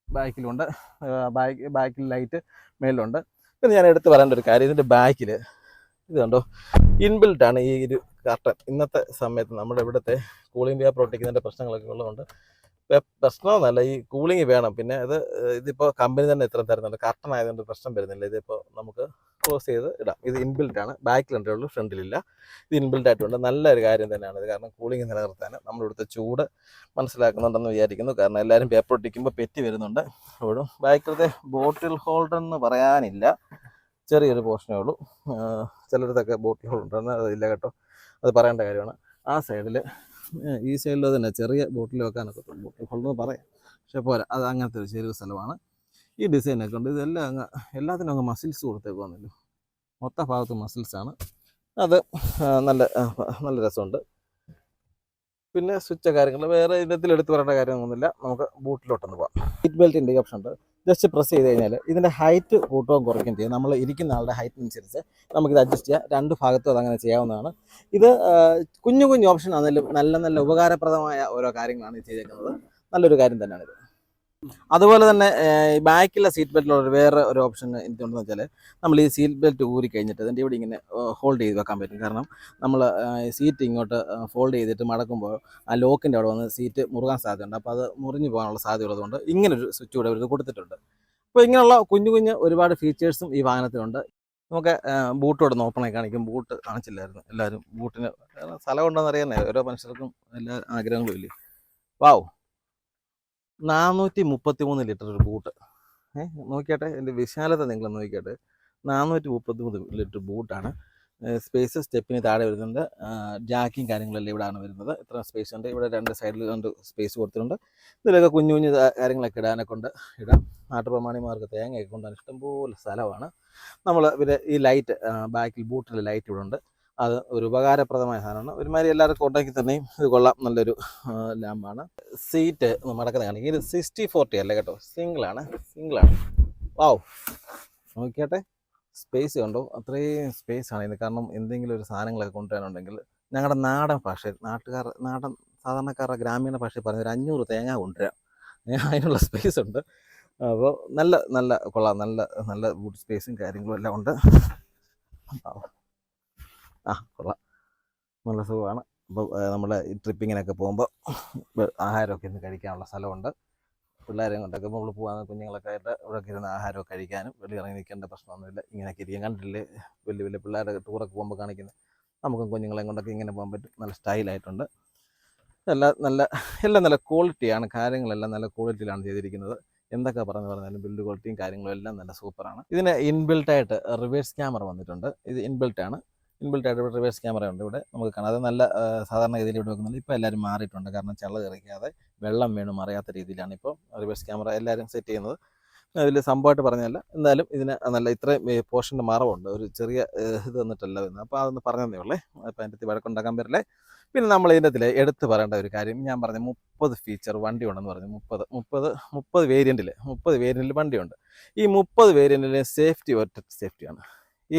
ബാക്കിലുണ്ട്, ബാക്കിൽ ലൈറ്റ് മേളിലുണ്ട്. പിന്നെ ഞാൻ എടുത്ത് പറയേണ്ട ഒരു കാര്യം, ഇതിൻ്റെ ബാക്കിൽ ഇത് കണ്ടോ, ഇൻബിൽട്ടാണ് ഈ ഒരു കർട്ടൻ. ഇന്നത്തെ സമയത്ത് നമ്മുടെ ഇവിടുത്തെ കൂളിംഗ് പേപ്പർ ഒട്ടിക്കുന്നതിൻ്റെ പ്രശ്നങ്ങളൊക്കെ ഉള്ളതുകൊണ്ട് പ്രശ്നമൊന്നുമല്ല, ഈ കൂളിംഗ് വേണം. പിന്നെ ഇതിപ്പോൾ കമ്പനി തന്നെ ഇത്ര തരുന്നുണ്ട്, കർട്ടൻ ആയതുകൊണ്ട് പ്രശ്നം വരുന്നില്ല. ഇതിപ്പോൾ നമുക്ക് ക്ലോസ് ചെയ്ത് ഇടാം. ഇത് ഇൻബിൽട്ടാണ്, ബാക്കിലുണ്ടേ ഉള്ളൂ, ഫ്രണ്ടിലില്ല. ഇത് ഇൻബിൽട്ട് ആയിട്ടുണ്ട്. നല്ലൊരു കാര്യം തന്നെയാണ് ഇത്, കാരണം കൂളിംഗ് നിലനിർത്താൻ നമ്മളിവിടുത്തെ ചൂട് മനസ്സിലാക്കുന്നുണ്ടെന്ന് വിചാരിക്കുന്നു. കാരണം എല്ലാവരും പേപ്പർ ഒട്ടിക്കുമ്പോൾ പെറ്റി വരുന്നുണ്ട് എപ്പോഴും. ബാക്കിലത്തെ ബോട്ടിൽ ഹോൾഡർ എന്ന് പറയാനില്ല, ചെറിയൊരു പോർഷനേ ഉള്ളൂ. ചിലയിടത്തൊക്കെ ബോട്ടിൽ ഹോൾഡർ അതില്ല കേട്ടോ, അത് പറയേണ്ട കാര്യമാണ്. ആ സൈഡിൽ, ഈ സൈഡിൽ തന്നെ ചെറിയ ബോട്ടിൽ വെക്കാനൊക്കെ ബോട്ടിൽ ഹോൾഡർ പറയാം, പക്ഷെ പോരാ, അത് അങ്ങനത്തെ ഒരു ചെറിയ സ്ഥലമാണ്. ഈ ഡിസൈനൊക്കെ ഉണ്ട്. ഇതെല്ലാം എല്ലാത്തിനും അങ്ങ് മസിൽസ് കൊടുത്തേക്കുവാന്നല്ലോ, മൊത്ത ഭാഗത്ത് മസിൽസാണ്. അത് നല്ല നല്ല രസമുണ്ട്. പിന്നെ സ്വിച്ച് കാര്യങ്ങൾ വേറെ ഇതിൽ എടുത്ത് പറയേണ്ട കാര്യമൊന്നുമില്ല. നമുക്ക് ബൂട്ടിലോട്ടൊന്ന് പോകാം. സീറ്റ് ബെൽറ്റിൻ്റെ ഓപ്ഷൻ ഉണ്ട്. ജസ്റ്റ് പ്രസ് ചെയ്ത് കഴിഞ്ഞാൽ ഇതിൻ്റെ ഹൈറ്റ് കൂട്ടുകയും കുറയ്ക്കുകയും ചെയ്യും. നമ്മൾ ഇരിക്കുന്ന ആളുടെ ഹൈറ്റിനനുസരിച്ച് നമുക്കിത് അഡ്ജസ്റ്റ് ചെയ്യാം. 2 ഭാഗത്തും അതങ്ങനെ ചെയ്യാവുന്നതാണ്. ഇത് കുഞ്ഞു കുഞ്ഞു ഓപ്ഷൻ ആണെങ്കിലും നല്ല നല്ല ഉപകാരപ്രദമായ ഓരോ കാര്യങ്ങളാണ് ഇത് ചെയ്തേക്കുന്നത്. നല്ലൊരു കാര്യം തന്നെയാണിത്. അതുപോലെ തന്നെ ബാക്കിലെ സീറ്റ് ബെൽറ്റിലുള്ള വേറെ ഒരു ഓപ്ഷൻ എന്തുണ്ടെന്ന് വെച്ചാൽ, നമ്മൾ ഈ സീറ്റ് ബെൽറ്റ് ഊരി കഴിഞ്ഞിട്ട് അതിൻ്റെ ഇവിടെ ഇങ്ങനെ ഹോൾഡ് ചെയ്ത് വെക്കാൻ പറ്റും. കാരണം നമ്മൾ സീറ്റ് ഇങ്ങോട്ട് ഫോൾഡ് ചെയ്തിട്ട് മടക്കുമ്പോൾ ആ ലോക്കിൻ്റെ അവിടെ വന്ന് സീറ്റ് മുറുകാൻ സാധ്യതയുണ്ട്. അപ്പോൾ അത് മുറിഞ്ഞു പോകാനുള്ള സാധ്യതയുള്ളതുകൊണ്ട് ഇങ്ങനൊരു സ്വിച്ച് കൂടെ അവർ കൊടുത്തിട്ടുണ്ട്. അപ്പോൾ ഇങ്ങനെയുള്ള കുഞ്ഞു കുഞ്ഞ് ഒരുപാട് ഫീച്ചേഴ്സും ഈ വാഹനത്തിലുണ്ട്. നമുക്ക് ബൂട്ടോട് ഓപ്പണായി കാണിക്കും. ബൂട്ട് കാണിച്ചില്ലായിരുന്നു, എല്ലാവരും ബൂട്ടിന് സ്ഥലം ഉണ്ടോയെന്ന് അറിയാനേ, ഓരോ മനുഷ്യർക്കും എല്ലാ ആഗ്രഹങ്ങളും ഇല്ലേ. വാവ്, 433 ലിറ്റർ ഒരു ബൂട്ട്. നോക്കിയാട്ടെ, എൻ്റെ വിശാലത നിങ്ങൾ നോക്കിയാട്ടെ. 433 ലിറ്റർ ബൂട്ടാണ്. സ്പേസ് സ്റ്റെപ്പിന് താഴെ വരുന്നുണ്ട്. ജാക്കിങ് കാര്യങ്ങളെല്ലാം ഇവിടെയാണ് വരുന്നത്. ഇത്ര സ്പേസ് ഉണ്ട്. ഇവിടെ 2 സൈഡിൽ 2 സ്പേസ് കൊടുത്തിട്ടുണ്ട്. ഇതിലൊക്കെ കുഞ്ഞു കുഞ്ഞു കാര്യങ്ങളൊക്കെ ഇടാനൊക്കെ കൊണ്ട് ഇടാം. നാട്ടുപ്രമാണിമാർക്ക് തേങ്ങയൊക്കെ കൊണ്ടാണ് ഇഷ്ടംപോലെ സ്ഥലമാണ്. നമ്മൾ പിന്നെ ഈ ലൈറ്റ്, ബാക്കിൽ ബൂട്ടിൽ ലൈറ്റ് ഇവിടെ ഉണ്ട്. അത് ഒരു ഉപകാരപ്രദമായ സാധനമാണ്. ഒരുമാതിരി എല്ലാവർക്കും ഉണ്ടാക്കി തന്നെയും ഇത് കൊള്ളാം, നല്ലൊരു ലാമ്പാണ്. സീറ്റ് മടക്കുന്ന കാണിക്കും. ഇത് 60/40 അല്ല കേട്ടോ, സിംഗിളാണ്. വാവ്, നോക്കിയാട്ടെ, സ്പേസ് കണ്ടോ, അത്രയും സ്പേസ് ആണ് ഇത്. കാരണം എന്തെങ്കിലും ഒരു സാധനങ്ങളൊക്കെ കൊണ്ടുവരാനുണ്ടെങ്കിൽ ഞങ്ങളുടെ നാടൻ ഭാഷയിൽ, നാടൻ സാധാരണക്കാരുടെ ഗ്രാമീണ ഭാഷയിൽ പറഞ്ഞ ഒരു 500 തേങ്ങ കൊണ്ടുവരാം, അതിനുള്ള സ്പേസ് ഉണ്ട്. അപ്പോൾ നല്ല നല്ല കൊള്ളാം, നല്ല നല്ല ബൂട്ട് സ്പേസും കാര്യങ്ങളും എല്ലാം ഉണ്ട്. കൊള്ളാം, നല്ല സുഖമാണ്. അപ്പോൾ നമ്മൾ ഈ ട്രിപ്പിങ്ങിനൊക്കെ പോകുമ്പോൾ ആഹാരമൊക്കെ ഇരുന്ന് കഴിക്കാനുള്ള സ്ഥലമുണ്ട്. പിള്ളേരെയും കൊണ്ടൊക്കെ നമ്മൾ പോകാൻ, കുഞ്ഞുങ്ങളൊക്കെ ആയിട്ട് ഇവിടെയൊക്കെ ഇരുന്ന് ആഹാരമൊക്കെ കഴിക്കാനും വെളിയിറങ്ങി നിൽക്കേണ്ട പ്രശ്നമൊന്നുമില്ല. ഇങ്ങനെയൊക്കെ ഇരിക്കാൻ കണ്ടില്ലേ, വലിയ വലിയ പിള്ളേരുടെ ടൂറൊക്കെ പോകുമ്പോൾ കാണിക്കുന്നത്. നമുക്കും കുഞ്ഞുങ്ങളെയും കൊണ്ടൊക്കെ ഇങ്ങനെ പോകാൻ പറ്റും. നല്ല സ്റ്റൈലായിട്ടുണ്ട്. എല്ലാം നല്ല ക്വാളിറ്റിയാണ്. കാര്യങ്ങളെല്ലാം നല്ല ക്വാളിറ്റിയിലാണ് ചെയ്തിരിക്കുന്നത്. എന്തൊക്കെ പറഞ്ഞാലും ബിൽഡ് ക്വാളിറ്റിയും കാര്യങ്ങളും എല്ലാം നല്ല സൂപ്പറാണ്. ഇതിന് ഇൻബിൽട്ടായിട്ട് റിവേഴ്സ് ക്യാമറ വന്നിട്ടുണ്ട്. ഇത് ഇൻബിൽട്ടാണ്. ഇൻബിൽട്ടായിട്ട് ഇവിടെ റിവേഴ്സ് ക്യാമറ ഉണ്ട്. ഇവിടെ നമുക്ക് കാണാം. അത് നല്ല സാധാരണഗതിയിൽ ഇവിടെ വെക്കുന്നുണ്ട്. ഇപ്പോൾ എല്ലാവരും മാറിയിട്ടുണ്ട്. കാരണം ചള്ള തെറിക്കാതെ വെള്ളം വീണ് മറിയാത്ത രീതിയിലാണ് ഇപ്പോൾ റിവേഴ്സ് ക്യാമറ എല്ലാവരും സെറ്റ് ചെയ്യുന്നത്. അതിൽ സംഭവമായിട്ട് പറഞ്ഞതല്ല, എന്തായാലും ഇതിന് നല്ല ഇത്രയും പോർഷൻ്റെ മറവുണ്ട്. ഒരു ചെറിയ ഇത് തന്നിട്ടല്ല വരുന്നത്. അപ്പോൾ അതൊന്ന് പറഞ്ഞതേ ഉള്ളേ. അപ്പോൾ അതിൻ്റെ വഴക്കുണ്ടാക്കാൻ പറ്റില്ലേ. പിന്നെ നമ്മൾ ഇതിൻ്റെ എടുത്ത് പറയേണ്ട ഒരു കാര്യം, ഞാൻ പറഞ്ഞ 30 ഫീച്ചർ വണ്ടി ഉണ്ടെന്ന് പറഞ്ഞു. 30 വേരിയൻറ്റിൽ വണ്ടിയുണ്ട്. ഈ 30 വേരിയൻറ്റിലെ സേഫ്റ്റി ഒറ്റ സേഫ്റ്റിയാണ്.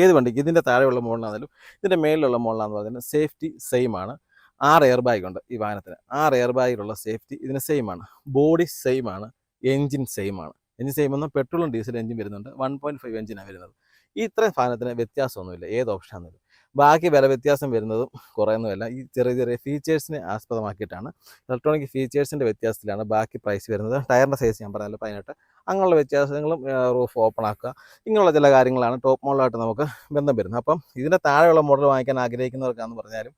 ഏത് വണ്ടിക്ക്, ഇതിൻ്റെ താഴെയുള്ള മോഡലാണെങ്കിലും ഇതിൻ്റെ മേളിലുള്ള മോഡലാണെന്ന് പറഞ്ഞാൽ സേഫ്റ്റി സെയിം ആണ്. 6 എയർ ബാഗ് ഉണ്ട് ഈ വാഹനത്തിന്. 6 എയർ ബാഗിലുള്ള സേഫ്റ്റി ഇതിന് സെയിം ആണ്. ബോഡി സെയിം ആണ്. എൻജിൻ സെയിം ആണ്. എൻജിൻ സെയിം എന്നാൽ പെട്രോളും ഡീസൽ എൻജിൻ വരുന്നുണ്ട്. 1.5 എൻജിനാണ് വരുന്നത്. ഈ ഇത്രയും സാധനത്തിന് വ്യത്യാസമൊന്നുമില്ല, ഏത് ഓപ്ഷനാണെങ്കിലും. ബാക്കി വില വ്യത്യാസം വരുന്നതും കുറയുന്നതുമല്ല. ഈ ചെറിയ ചെറിയ ഫീച്ചേഴ്സിനെ ആസ്പദമാക്കിയിട്ടാണ്, ഇലക്ട്രോണിക് ഫീച്ചേഴ്സിൻ്റെ വ്യത്യാസത്തിലാണ് ബാക്കി പ്രൈസ് വരുന്നത്. ടയറിൻ്റെ സൈസ് ഞാൻ പറഞ്ഞല്ലോ 18. അങ്ങനെയുള്ള വ്യത്യാസങ്ങളും, റൂഫ് ഓപ്പൺ ആക്കുക, ഇങ്ങനെയുള്ള ചില കാര്യങ്ങളാണ് ടോപ്പ് മോഡലായിട്ട് നമുക്ക് ബന്ധം വരുന്നത്. അപ്പം ഇതിൻ്റെ താഴെയുള്ള മോഡൽ വാങ്ങിക്കാൻ ആഗ്രഹിക്കുന്നവർക്കാണെന്ന് പറഞ്ഞാലും,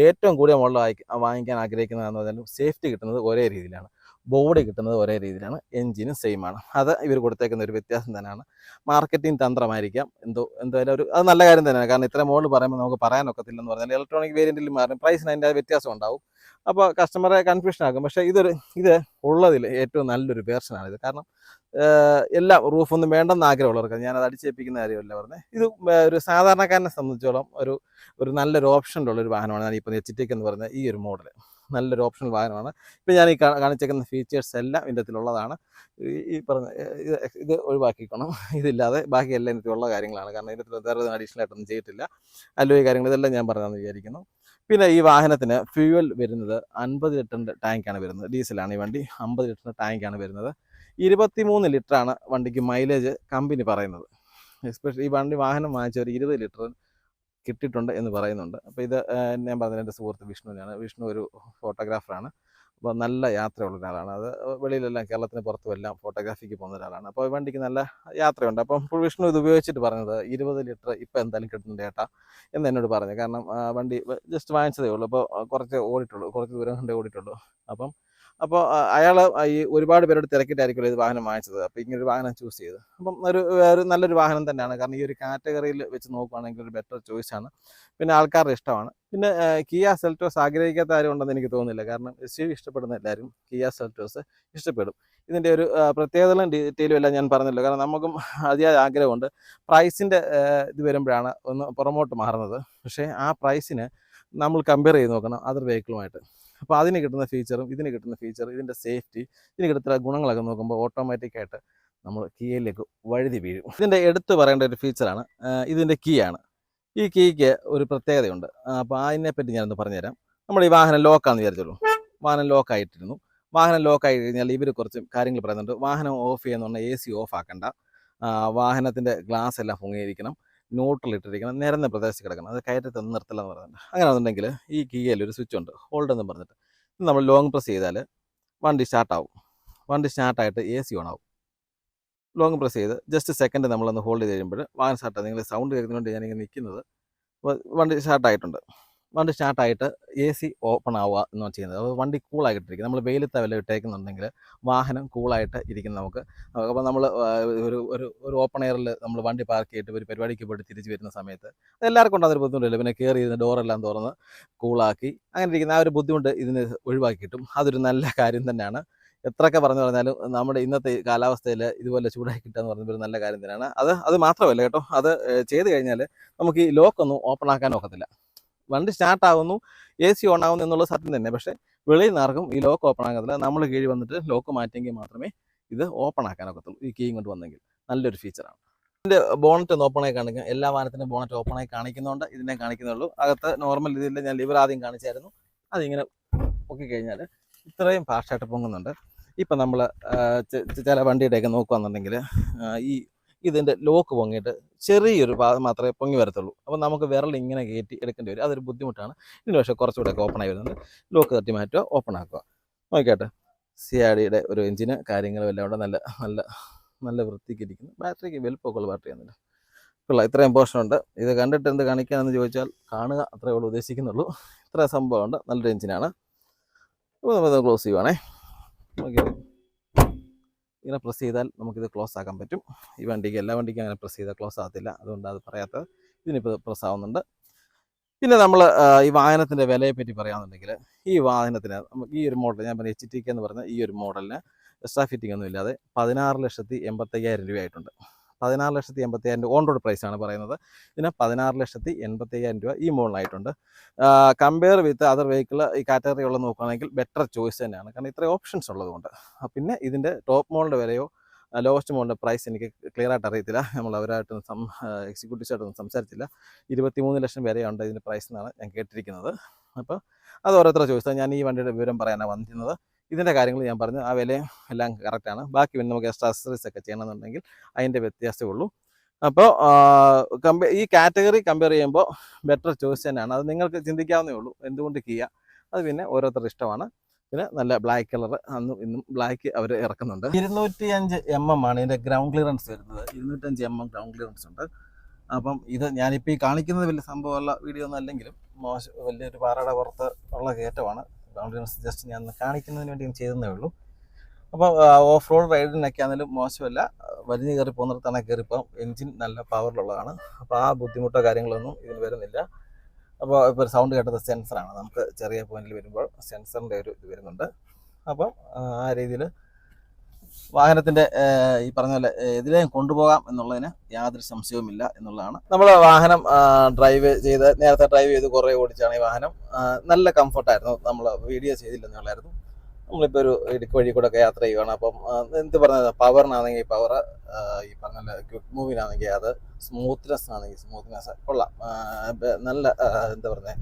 ഏറ്റവും കൂടിയ മോഡൽ വാങ്ങിക്കാൻ ആഗ്രഹിക്കുന്നതെന്ന് പറഞ്ഞാലും സേഫ്റ്റി കിട്ടുന്നത് ഒരേ രീതിയിലാണ്. ബോഡി കിട്ടുന്നത് ഒരേ രീതിയിലാണ്, എഞ്ചിനും സെയിം ആണ്. അത് ഇവർ കൊടുത്തേക്കുന്ന ഒരു വ്യത്യാസം തന്നെയാണ്. മാർക്കറ്റിംഗ് തന്ത്രമായിരിക്കാം, എന്തായാലും അത് നല്ല കാര്യം തന്നെയാണ്. കാരണം ഇത്ര മോഡൽ പറയുമ്പോൾ നമുക്ക് പറയാനൊക്കത്തില്ലെന്ന് പറഞ്ഞാൽ ഇലക്ട്രോണിക് വേരിയൻറ്റിൽ മാറും, പ്രൈസിന് അതിൻ്റെ വ്യത്യാസം ഉണ്ടാവും. അപ്പോൾ കസ്റ്റമറെ കൺഫ്യൂഷൻ ആക്കും. പക്ഷേ ഇത് ഉള്ളതിൽ ഏറ്റവും നല്ലൊരു വേർഷനാണിത്. കാരണം എല്ലാം റൂഫൊന്നും വേണ്ടെന്ന് ആഗ്രഹമുള്ളവർക്ക്, ഞാനത് അടിച്ചേൽപ്പിക്കുന്ന കാര്യമല്ല പറഞ്ഞത്. ഇത് ഒരു സാധാരണക്കാരനെ സംബന്ധിച്ചോളം ഒരു നല്ലൊരു ഓപ്ഷനിലുള്ളൊരു വാഹനമാണ് ഞാനിപ്പോൾ HTK എന്ന് പറയുന്ന ഈ ഒരു മോഡൽ. നല്ലൊരു ഓപ്ഷണൽ വാഹനമാണ്. ഇപ്പോൾ ഞാൻ ഈ കാണിച്ചേക്കുന്ന ഫീച്ചേഴ്സ് എല്ലാം ഇതിൻ്റെ അകത്തിലുള്ളതാണ്. ഈ പറഞ്ഞ ഇത് ഒഴിവാക്കിക്കണം, ഇതില്ലാതെ ബാക്കിയെല്ലാം ഇതിലുള്ള കാര്യങ്ങളാണ്. കാരണം ഇതിനകത്ത് വേറെ അഡീഷണൽ ആയിട്ടൊന്നും ചെയ്തിട്ടില്ല. അല്ലോയി കാര്യങ്ങൾ ഇതെല്ലാം ഞാൻ പറഞ്ഞതെന്ന് വിചാരിക്കുന്നു. പിന്നെ ഈ വാഹനത്തിന് ഫ്യൂവൽ വരുന്നത് 50 ലിറ്ററിൻ്റെ ടാങ്കാണ് വരുന്നത്. ഡീസലാണ് ഈ വണ്ടി, 50 ലിറ്ററിൻ്റെ ടാങ്കാണ് വരുന്നത്. 23 ലിറ്ററാണ് വണ്ടിക്ക് മൈലേജ് കമ്പനി പറയുന്നത്. എസ്പെഷ്യലി ഈ വാഹനം വാങ്ങിച്ച ഒരു 20 ലിറ്റർ കിട്ടിയിട്ടുണ്ട് എന്ന് പറയുന്നുണ്ട്. അപ്പോൾ ഇത് ഞാൻ പറഞ്ഞത് എൻ്റെ സുഹൃത്ത് വിഷ്ണുവിനാണ്. വിഷ്ണു ഒരു ഫോട്ടോഗ്രാഫറാണ്. അപ്പോൾ നല്ല യാത്രയുള്ള ഒരാളാണ്. അത് വെളിയിലെല്ലാം കേരളത്തിന് പുറത്തുമെല്ലാം ഫോട്ടോഗ്രാഫിക്ക് പോകുന്ന ഒരാളാണ്. അപ്പോൾ വണ്ടിക്ക് നല്ല യാത്രയുണ്ട്. അപ്പം ഇപ്പോൾ വിഷ്ണു ഇത് ഉപയോഗിച്ചിട്ട് പറഞ്ഞത് 20 ലിറ്റർ ഇപ്പോൾ എന്തായാലും കിട്ടുന്നുണ്ട് ചേട്ടാ എന്ന് എന്നോട് പറഞ്ഞു. കാരണം വണ്ടി ജസ്റ്റ് വാങ്ങിച്ചതേ ഉള്ളൂ, അപ്പോൾ കുറച്ച് ദൂരം കൊണ്ടേ ഓടിയിട്ടുള്ളൂ. അപ്പോൾ അയാൾ ഈ ഒരുപാട് പേരോട് തിരക്കിയിട്ടായിരിക്കുമല്ലോ ഇത് വാഹനം വാങ്ങിച്ചത്. അപ്പോൾ ഇങ്ങനൊരു വാഹനം ചൂസ് ചെയ്ത്, അപ്പം ഒരു നല്ലൊരു വാഹനം തന്നെയാണ്. കാരണം ഈ ഒരു കാറ്റഗറിയിൽ വെച്ച് നോക്കുകയാണെങ്കിൽ ഒരു ബെറ്റർ ചോയ്സാണ്. പിന്നെ ആൾക്കാരുടെ ഇഷ്ടമാണ്. പിന്നെ കിയ സെൽറ്റോസ് ആഗ്രഹിക്കാത്ത ആരും ഉണ്ടെന്ന് എനിക്ക് തോന്നുന്നില്ല. കാരണം SUV ഇഷ്ടപ്പെടുന്ന എല്ലാവരും കിയ സെൽറ്റോസ് ഇഷ്ടപ്പെടും. ഇതിൻ്റെ ഒരു പ്രത്യേകതകളും ഡീറ്റെയിലും എല്ലാം ഞാൻ പറഞ്ഞല്ലോ. കാരണം നമുക്കും അതിയായ ആഗ്രഹമുണ്ട്. പ്രൈസിൻ്റെ ഇത് വരുമ്പോഴാണ് ഒന്ന് പുറമോട്ട് മാറുന്നത്. പക്ഷേ ആ പ്രൈസിന് നമ്മൾ കമ്പയർ ചെയ്ത് നോക്കണം അതർ വെഹിക്കിളുമായിട്ട്. അപ്പോൾ അതിന് കിട്ടുന്ന ഫീച്ചറും ഇതിന് കിട്ടുന്ന ഫീച്ചർ, ഇതിൻ്റെ സേഫ്റ്റി, ഇതിന് കിട്ടുന്ന ഗുണങ്ങളൊക്കെ നോക്കുമ്പോൾ ഓട്ടോമാറ്റിക്കായിട്ട് നമ്മൾ കിയയിലേക്ക് വഴുതി വീഴും. ഇതിൻ്റെ എടുത്തു പറയേണ്ട ഒരു ഫീച്ചറാണ് ഇതിൻ്റെ കീയാണ്. ഈ കീക്ക് ഒരു പ്രത്യേകതയുണ്ട്. അപ്പോൾ അതിനെപ്പറ്റി ഞാനൊന്ന് പറഞ്ഞുതരാം. നമ്മൾ ഈ വാഹനം ലോക്കാണെന്ന് വിചാരിച്ചോളൂ. വാഹനം ലോക്കായിട്ടിരുന്നു. വാഹനം ലോക്കായി കഴിഞ്ഞാൽ ഇവർ കുറച്ച് കാര്യങ്ങൾ പറയുന്നുണ്ട്. വാഹനം ഓഫ് ചെയ്യുന്ന പറഞ്ഞാൽ AC ഓഫ് ആക്കണ്ട, വാഹനത്തിൻ്റെ ഗ്ലാസ് എല്ലാം പൊങ്ങിയിരിക്കണം, ന്യൂട്രൽ ഇട്ടിരിക്കണം, നിരന്ന പ്രദേശത്ത് കിടക്കണം, അത് കയറ്റത്ത് നിർത്തില്ല എന്ന് പറയുന്നുണ്ട്. അങ്ങനെ ആണെന്നുണ്ടെങ്കിൽ ഈ കീയിൽ ഒരു സ്വിച്ച് ഉണ്ട്, ഹോൾഡ് എന്ന് പറഞ്ഞിട്ട്. നമ്മൾ ലോങ് പ്രസ് ചെയ്താൽ വണ്ടി സ്റ്റാർട്ടാവും. വണ്ടി സ്റ്റാർട്ടായിട്ട് AC ഓൺ ആവും. ലോങ് പ്രസ് ചെയ്ത് ജസ്റ്റ് സെക്കൻഡ് നമ്മളൊന്ന് ഹോൾഡ് ചെയ്ത് കഴിയുമ്പോൾ വാഹനം സ്റ്റാർട്ടാവും. നിങ്ങൾ സൗണ്ട് കേൾക്കുന്നതുകൊണ്ട് ഞാനിങ്ങനെ നിൽക്കുന്നത്. വണ്ടി സ്റ്റാർട്ടായിട്ടുണ്ട്. വണ്ടി സ്റ്റാർട്ടായിട്ട് AC ഓപ്പൺ ആവുക എന്നാണ് ചെയ്യുന്നത്. അപ്പോൾ വണ്ടി കൂളായിട്ടിരിക്കും. നമ്മൾ വെയിലത്ത് വില ഇട്ടേക്കുന്നുണ്ടെങ്കിൽ വാഹനം കൂളായിട്ട് ഇരിക്കും നമുക്ക്. അപ്പോൾ നമ്മൾ ഒരു ഓപ്പൺ എയറിൽ നമ്മൾ വണ്ടി പാർക്ക് ചെയ്തിട്ട് ഒരു പരിപാടിക്ക് പോയിട്ട് തിരിച്ച് വരുന്ന സമയത്ത് എല്ലാവർക്കും ഉണ്ടാകുന്നൊരു ബുദ്ധിമുട്ടില്ല. പിന്നെ കയറി ഇരുന്ന് ഡോറെല്ലാം തുറന്ന് കൂളാക്കി അങ്ങനെ ഇരിക്കുന്ന ആ ഒരു ബുദ്ധിമുട്ട് ഇതിന് ഒഴിവാക്കി കിട്ടും. അതൊരു നല്ല കാര്യം തന്നെയാണ്. എത്രയൊക്കെ പറഞ്ഞാലും നമ്മുടെ ഇന്നത്തെ കാലാവസ്ഥയിൽ ഇതുപോലെ ചൂടാക്കി കിട്ടുക എന്ന് പറയുന്നത് ഒരു നല്ല കാര്യം തന്നെയാണ്. അത് മാത്രമല്ല കേട്ടോ, അത് ചെയ്ത് കഴിഞ്ഞാൽ നമുക്ക് ഈ ലോക്കൊന്നും ഓപ്പൺ ആക്കാൻ ഒക്കത്തില്ല. വണ്ടി സ്റ്റാർട്ടാവുന്നു, AC ഓൺ ആവുന്നു എന്നുള്ളത് സത്യം തന്നെ. പക്ഷേ വെളിയിൽ നിന്ന് ആർക്കും ഈ ലോക്ക് ഓപ്പൺ ആകത്തില്ല. നമ്മൾ കീഴിൽ വന്നിട്ട് ലോക്ക് മാറ്റിയെങ്കിൽ മാത്രമേ ഇത് ഓപ്പൺ ആക്കാനൊക്കത്തുള്ളൂ. ഈ കീ കൊണ്ട് വന്നെങ്കിൽ നല്ലൊരു ഫീച്ചറാണ്. ഇതിൻ്റെ ബോണറ്റ് ഒന്ന് ഓപ്പൺ ആയി കാണിക്കുക. എല്ലാ വാഹനത്തിൻ്റെ ബോണറ്റ് ഓപ്പൺ ആയി കാണിക്കുന്നുണ്ട്, ഇതിനെ കാണിക്കുന്നുള്ളൂ. അകത്ത് നോർമൽ ഇതിൽ ഞാൻ ലിവർ ആദ്യം കാണിച്ചായിരുന്നു. അതിങ്ങനെ പൊക്കിക്കഴിഞ്ഞാൽ ഇത്രയും ഫാസ്റ്റായിട്ട് പൊങ്ങുന്നുണ്ട്. ഇപ്പം നമ്മൾ ചില വണ്ടിയുടെയൊക്കെ നോക്കുകയാണെന്നുണ്ടെങ്കിൽ ഇതിൻ്റെ ലോക്ക് പൊങ്ങിയിട്ട് ചെറിയൊരു ഭാഗം മാത്രമേ പൊങ്ങി വരത്തുള്ളൂ. അപ്പോൾ നമുക്ക് വിരൽ ഇങ്ങനെ കയറ്റി എടുക്കേണ്ടി വരും. അതൊരു ബുദ്ധിമുട്ടാണ്. ഇതിന് പക്ഷേ കുറച്ചുകൂടെയൊക്കെ ഓപ്പൺ ആയി വരുന്നുണ്ട്. ലോക്ക് തട്ടി മാറ്റുക, ഓപ്പൺ ആക്കുക. നോക്കിയാട്ടെ, CRDയുടെ ഒരു എഞ്ചിന് കാര്യങ്ങളും എല്ലാം അവിടെ നല്ല നല്ല നല്ല വൃത്തിക്ക് ഇരിക്കുന്നു. ബാറ്ററിക്ക് വലുപ്പമൊക്കെ ഉള്ള ബാറ്ററി ആണെന്നില്ല. ഉള്ള ഇത്രയും പോർഷനുണ്ട്. ഇത് കണ്ടിട്ട് എന്ത് കാണിക്കാമെന്ന് ചോദിച്ചാൽ കാണുക അത്രയേ ഉള്ളൂ ഉദ്ദേശിക്കുന്നുള്ളൂ. ഇത്ര സംഭവമുണ്ട്. നല്ലൊരു എഞ്ചിനാണ്. അപ്പോൾ നമ്മൾ ക്ലോസ് ചെയ്യുവാണേ. ഓക്കെ, ഇങ്ങനെ പ്രസ് ചെയ്താൽ നമുക്കിത് ക്ലോസ് ആക്കാൻ പറ്റും. ഈ വണ്ടിക്ക് എല്ലാ വണ്ടിക്കും അങ്ങനെ പ്രസ് ചെയ്താൽ ക്ലോസ് ആകത്തില്ല. അതുകൊണ്ട് അത് പറയാത്തത്. ഇതിനിപ്പോൾ പ്രസ് ആവുന്നുണ്ട്. പിന്നെ നമ്മൾ ഈ വാഹനത്തിൻ്റെ വിലയെപ്പറ്റി പറയുകയാണെന്നുണ്ടെങ്കിൽ ഈ വാഹനത്തിന് നമുക്ക് ഈ ഒരു മോഡൽ, ഞാൻ പറഞ്ഞ HTK എന്ന് പറഞ്ഞ ഈ ഒരു മോഡലിന് എക്സ്ട്രാ ഫിറ്റിംഗ് ഒന്നും ഇല്ലാതെ 16,85,000 രൂപയായിട്ടുണ്ട്. 16,85,000 ഓൺ റോഡ് പ്രൈസാണ് പറയുന്നത്. ഇതിന് 16,85,000 രൂപ ഈ മോഡലായിട്ടുണ്ട്. കമ്പയർ വിത്ത് അതർ വെഹിക്കിൾ ഈ കാറ്റഗറി ഉള്ളത് നോക്കുകയാണെങ്കിൽ ബെറ്റർ ചോയ്സ് തന്നെയാണ്. കാരണം ഇത്രയും ഓപ്ഷൻസ് ഉള്ളതുകൊണ്ട്. പിന്നെ ഇതിൻ്റെ ടോപ്പ് മോഡലിൻ്റെ വിലയോ ലോവസ്റ്റ് മോഡലിൻ്റെ പ്രൈസ് എനിക്ക് ക്ലിയർ ആയിട്ട് അറിയത്തില്ല. നമ്മൾ അവരായിട്ടൊന്നും എക്സിക്യൂട്ടീവ്സായിട്ടൊന്നും സംസാരിച്ചില്ല. 23 ലക്ഷം വരെയുണ്ട് ഇതിൻ്റെ പ്രൈസ് എന്നാണ് ഞാൻ കേട്ടിരിക്കുന്നത്. അപ്പോൾ അത് ഓരോരുത്തരുടെ ചോയ്സാണ്. ഞാൻ ഈ വണ്ടിയുടെ വിവരം പറയാനാണ് വന്നിരുന്നത്. ഇതിൻ്റെ കാര്യങ്ങൾ ഞാൻ പറഞ്ഞു, ആ വിലയും എല്ലാം കറക്റ്റാണ്. ബാക്കി പിന്നെ നമുക്ക് എക്സ്ട്രാ അക്സസറീസ് ഒക്കെ ചെയ്യണമെന്നുണ്ടെങ്കിൽ അതിൻ്റെ വ്യത്യാസമേ ഉള്ളൂ. അപ്പോൾ ഈ കാറ്റഗറി കമ്പയർ ചെയ്യുമ്പോൾ ബെറ്റർ ചോയ്സ് തന്നെയാണ്. അത് നിങ്ങൾക്ക് ചിന്തിക്കാവുന്നേ ഉള്ളൂ എന്തുകൊണ്ട് കിയ. അത് പിന്നെ ഓരോരുത്തരുടെ ഇഷ്ടമാണ്. പിന്നെ നല്ല ബ്ലാക്ക് കളർ അന്നും ഇന്നും ബ്ലാക്ക് അവർ ഇറക്കുന്നുണ്ട്. 205 mm ആണ് ഇതിൻ്റെ ഗ്രൗണ്ട് ക്ലിയറൻസ് വരുന്നത്. 205 mm ഗ്രൗണ്ട് ക്ലിയറൻസ് ഉണ്ട്. അപ്പം ഇത് ഞാനിപ്പോൾ ഈ കാണിക്കുന്നത് വലിയ സംഭവമുള്ള വീഡിയോ ഒന്നും അല്ലെങ്കിലും വലിയൊരു പാറയുടെ പുറത്ത് ഉള്ള കയറ്റമാണ്. ഗ്രൗണ്ട് ക്ലിയറൻസ് ജസ്റ്റ് ഞാൻ കാണിക്കുന്നതിന് വേണ്ടി ഞാൻ ചെയ്തതേ ഉള്ളൂ. അപ്പോൾ ഓഫ് റോഡ് റൈഡിനൊക്കെ ആണെങ്കിലും മോശമല്ല. വലിഞ്ഞ് കയറി പോകുന്നിടത്താണ് കയറിപ്പം എൻജിൻ നല്ല പവറിലുള്ളതാണ്. അപ്പോൾ ആ ബുദ്ധിമുട്ടോ കാര്യങ്ങളൊന്നും ഇതിന് വരുന്നില്ല. അപ്പോൾ ഇപ്പോൾ ഒരു സൗണ്ട് കേട്ടത് സെൻസറാണ്. നമുക്ക് ചെറിയ പോയിന്റിൽ വരുമ്പോൾ സെൻസറിൻ്റെ ഒരു ഇത് വരുന്നുണ്ട്. അപ്പം ആ രീതിയിൽ വാഹനത്തിൻ്റെ ഈ പറഞ്ഞ പോലെ ഇതിലേയും കൊണ്ടുപോകാം എന്നുള്ളതിന് യാതൊരു സംശയവുമില്ല എന്നുള്ളതാണ്. നമ്മൾ വാഹനം നേരത്തെ ഡ്രൈവ് ചെയ്ത് കുറേ ഓടിച്ചാണ് ഈ വാഹനം. നല്ല കംഫർട്ടായിരുന്നു. നമ്മൾ വീഡിയോ ചെയ്തില്ലെന്നുള്ളായിരുന്നു. നമ്മളിപ്പോൾ ഒരു ഇടുക്ക് വഴി കൂടെ ഒക്കെ യാത്ര ചെയ്യുകയാണ്. അപ്പം എന്ത് പറഞ്ഞത്, പവറിനാണെങ്കിൽ പവർ, ഈ പറഞ്ഞ ക്വിക്ക് മൂവിനാണെങ്കിൽ അത്, സ്മൂത്ത്നെസ് ആണെങ്കിൽ സ്മൂത്ത്നെസ് കൊള്ളാം. നല്ല എന്താ പറയുന്നത്,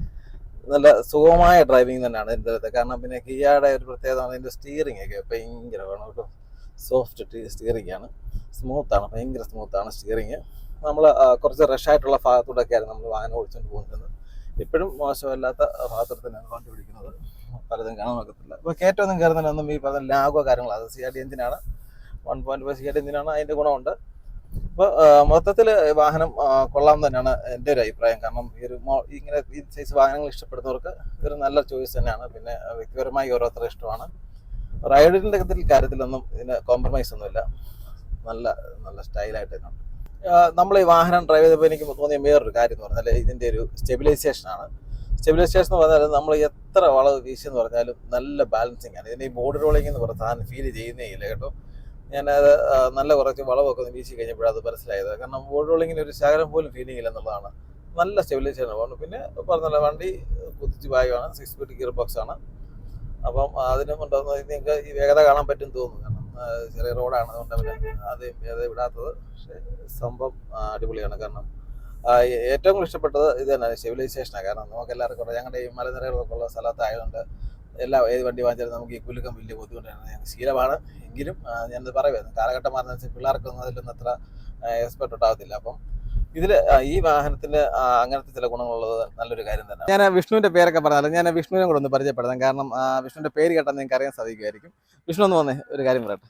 നല്ല സുഗമമായ ഡ്രൈവിംഗ് തന്നെയാണ് ഇതിൻ്റെ. കാരണം പിന്നെ കിയയുടെ ഒരു പ്രത്യേകത ഇതിൻ്റെ സ്റ്റിയറിംഗ് ഒക്കെ ഭയങ്കരമാണ് കേട്ടോ. സോഫ്റ്റ് സ്റ്റിയറിംഗ് ആണ്, സ്മൂത്താണ്, ഭയങ്കര സ്മൂത്താണ് സ്റ്റിയറിങ്. നമ്മൾ കുറച്ച് റഷായിട്ടുള്ള ഭാഗത്തൂടെയൊക്കെയായിരുന്നു നമ്മൾ വാഹനം ഓടിച്ചുകൊണ്ട് പോകുന്നത്. ഇപ്പോഴും മോശമല്ലാത്ത ഭാഗത്തോടെ തന്നെയാണ് വണ്ടി ഓടിക്കുന്നത്. പലതും കാണാൻ നോക്കത്തില്ല. ഇപ്പോൾ കയറ്റമൊന്നും കയറുന്നതിനൊന്നും ഈ പറഞ്ഞ ലാഗോ കാര്യങ്ങളോ, അത് CRD എഞ്ചിനാണ്, 1.5 CRD എഞ്ചിനാണ്, അതിൻ്റെ ഗുണമുണ്ട്. അപ്പോൾ മൊത്തത്തിൽ വാഹനം കൊള്ളാം തന്നെയാണ് എൻ്റെ ഒരു അഭിപ്രായം. കാരണം ഇങ്ങനെ ഈ സൈസ് വാഹനങ്ങൾ ഇഷ്ടപ്പെടുന്നവർക്ക് ഇതൊരു നല്ല ചോയ്സ് തന്നെയാണ്. പിന്നെ വ്യക്തിപരമായി ഓരോരുത്തരുടെ ഇഷ്ടമാണ്. റൈഡിൻ്റെ കാര്യത്തിലൊന്നും ഇതിന് കോംപ്രമൈസ് ഒന്നുമില്ല. നല്ല നല്ല സ്റ്റൈലായിട്ട് തന്നെയുണ്ട്. നമ്മൾ ഈ വാഹനം ഡ്രൈവ് ചെയ്തപ്പോൾ എനിക്ക് തോന്നിയ വേറൊരു കാര്യം എന്ന് പറഞ്ഞാൽ ഇതിൻ്റെ ഒരു സ്റ്റെബിലൈസേഷനാണ്. സ്റ്റെബിലൈസേഷൻ എന്ന് പറഞ്ഞാൽ നമ്മൾ എത്ര വളവ് വീശിയെന്ന് പറഞ്ഞാലും നല്ല ബാലൻസിങ് ആണ്. ഇതിന് ഈ ബോഡി റോളിംഗ് എന്ന് പറഞ്ഞാൽ സാധനം ഫീൽ ചെയ്യുന്നേ ഇല്ല കേട്ടോ. ഞാനത് നല്ല കുറച്ച് വളവൊക്കെ ഒന്ന് വീശി കഴിഞ്ഞപ്പോഴത് മനസ്സിലായത്. കാരണം ബോഡി റോളിങ്ങിന് ഒരു ശകലം പോലും ഫീലിംഗ് ഇല്ല എന്നുള്ളതാണ്. നല്ല സ്റ്റെബിലൈസേഷൻ ആണ്. പിന്നെ പറഞ്ഞല്ലോ, വണ്ടി കുതിച്ച് പായുകയാണ്, 6 സ്പീഡ് ഗിയർ ബോക്സ് ആണ്. അപ്പം അതിനും കൊണ്ടുവന്ന് നിങ്ങൾക്ക് ഈ വേഗത കാണാൻ പറ്റും തോന്നുന്നു. കാരണം ചെറിയ റോഡാണ്, അതുകൊണ്ട് അത് വേഗത വിടാത്തത്. പക്ഷേ സംഭവം അടിപൊളിയാണ്. കാരണം ഏറ്റവും കൂടുതൽ ഇഷ്ടപ്പെട്ടത് ഇത് തന്നെയാണ്, സ്റ്റെബിലൈസേഷനാണ്. കാരണം നമുക്ക് എല്ലാവർക്കും ഞങ്ങളുടെ ഈ മലനിരകളൊക്കെ ഉള്ള സ്ഥലത്തായതുകൊണ്ട് ഏത് വണ്ടി വാങ്ങിച്ചാലും നമുക്ക് ഈ കുലുക്കം വലിയ ബുദ്ധിമുട്ടാണ്. ഞങ്ങൾക്ക് ശീലമാണ്. എങ്കിലും ഞാനത് പറയുമായിരുന്നു, കാലഘട്ടം മാറുന്നതനുസരിച്ച് പിള്ളേർക്കൊന്നും അതിലൊന്നും അത്ര എക്സ്പെർട്ട് ഉണ്ടാകത്തില്ല. അപ്പം ഇതിൽ ഈ വാഹനത്തിന് അങ്ങനത്തെ ചില ഗുണങ്ങളുള്ളത് നല്ലൊരു കാര്യം തന്നെ. ഞാൻ വിഷ്ണുവിൻ്റെ പേരൊക്കെ പറഞ്ഞാലും ഞാൻ വിഷ്ണുവിനെ കൂടെ ഒന്ന് പരിചയപ്പെടുത്താം. കാരണം വിഷ്ണുവിൻ്റെ പേര് കേട്ടാൽ നിങ്ങൾക്ക് അറിയാൻ സാധിക്കുമായിരിക്കും. വിഷ്ണു ഒന്ന് വന്നേ, ഒരു കാര്യം പറയട്ടെ.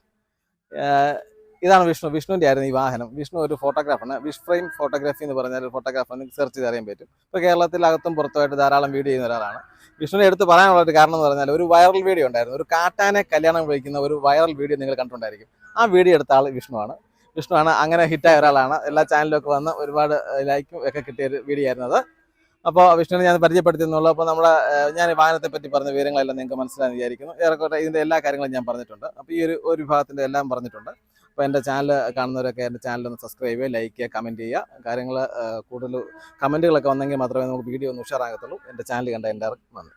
ഇതാണ് വിഷ്ണുവിൻ്റെ ആയിരുന്നു ഈ വാഹനം. വിഷ്ണു ഒരു ഫോട്ടോഗ്രാഫറാണ്. വിഷ് ഫ്രെയിം ഫോട്ടോഗ്രാഫി എന്ന് പറഞ്ഞാൽ ഒരു ഫോട്ടോഗ്രാഫർ നിങ്ങൾക്ക് സെർച്ച് ചെയ്ത് അറിയാൻ പറ്റും. ഇപ്പോൾ കേരളത്തിലകത്തും പുറത്തുമായിട്ട് ധാരാളം വീഡിയോ ചെയ്യുന്ന ഒരാളാണ്. വിഷ്ണുവിനെ എടുത്ത് പറയാനുള്ള ഒരു കാരണം എന്ന് പറഞ്ഞാൽ, ഒരു വൈറൽ വീഡിയോ ഉണ്ടായിരുന്നു, ഒരു കാട്ടാനെ കല്യാണം വിളിക്കുന്ന ഒരു വൈറൽ വീഡിയോ നിങ്ങൾ കണ്ടിട്ടുണ്ടായിരിക്കും. ആ വീഡിയോ എടുത്ത ആൾ വിഷ്ണുവാണ്. അങ്ങനെ ഹിറ്റായ ഒരാളാണ്. എല്ലാ ചാനലിലൊക്കെ വന്ന് ഒരുപാട് ലൈക്കും ഒക്കെ കിട്ടിയ ഒരു വീഡിയോ ആയിരുന്നു അത്. അപ്പോൾ വിഷ്ണുവിനെ ഞാൻ പരിചയപ്പെടുത്തിയെന്നുള്ളൂ. അപ്പോൾ ഞാൻ വാഹനത്തെ പറ്റി പറഞ്ഞ വിവരങ്ങളെല്ലാം നിങ്ങൾക്ക് മനസ്സിലായെന്ന് വിചാരിക്കുന്നു. ഏറെക്കുറെ ഇതിൻ്റെ എല്ലാ കാര്യങ്ങളും ഞാൻ പറഞ്ഞിട്ടുണ്ട്. അപ്പോൾ ഈ ഒരു വിഭാഗത്തിൻ്റെ എല്ലാം പറഞ്ഞിട്ടുണ്ട്. അപ്പോൾ എൻ്റെ ചാനൽ കാണുന്നവരൊക്കെ എൻ്റെ ചാനലൊന്ന് സബ്സ്ക്രൈബ് ചെയ്യുക, ലൈക്ക് ചെയ്യുക, കമൻറ്റ് ചെയ്യുക. കാര്യങ്ങൾ കൂടുതൽ കമൻറ്റുകളൊക്കെ വന്നെങ്കിൽ മാത്രമേ നമുക്ക് വീഡിയോ ഒന്ന് ഉഷാറാകത്തുള്ളൂ. എൻ്റെ ചാനൽ കണ്ട എൻ്റെ നന്ദി.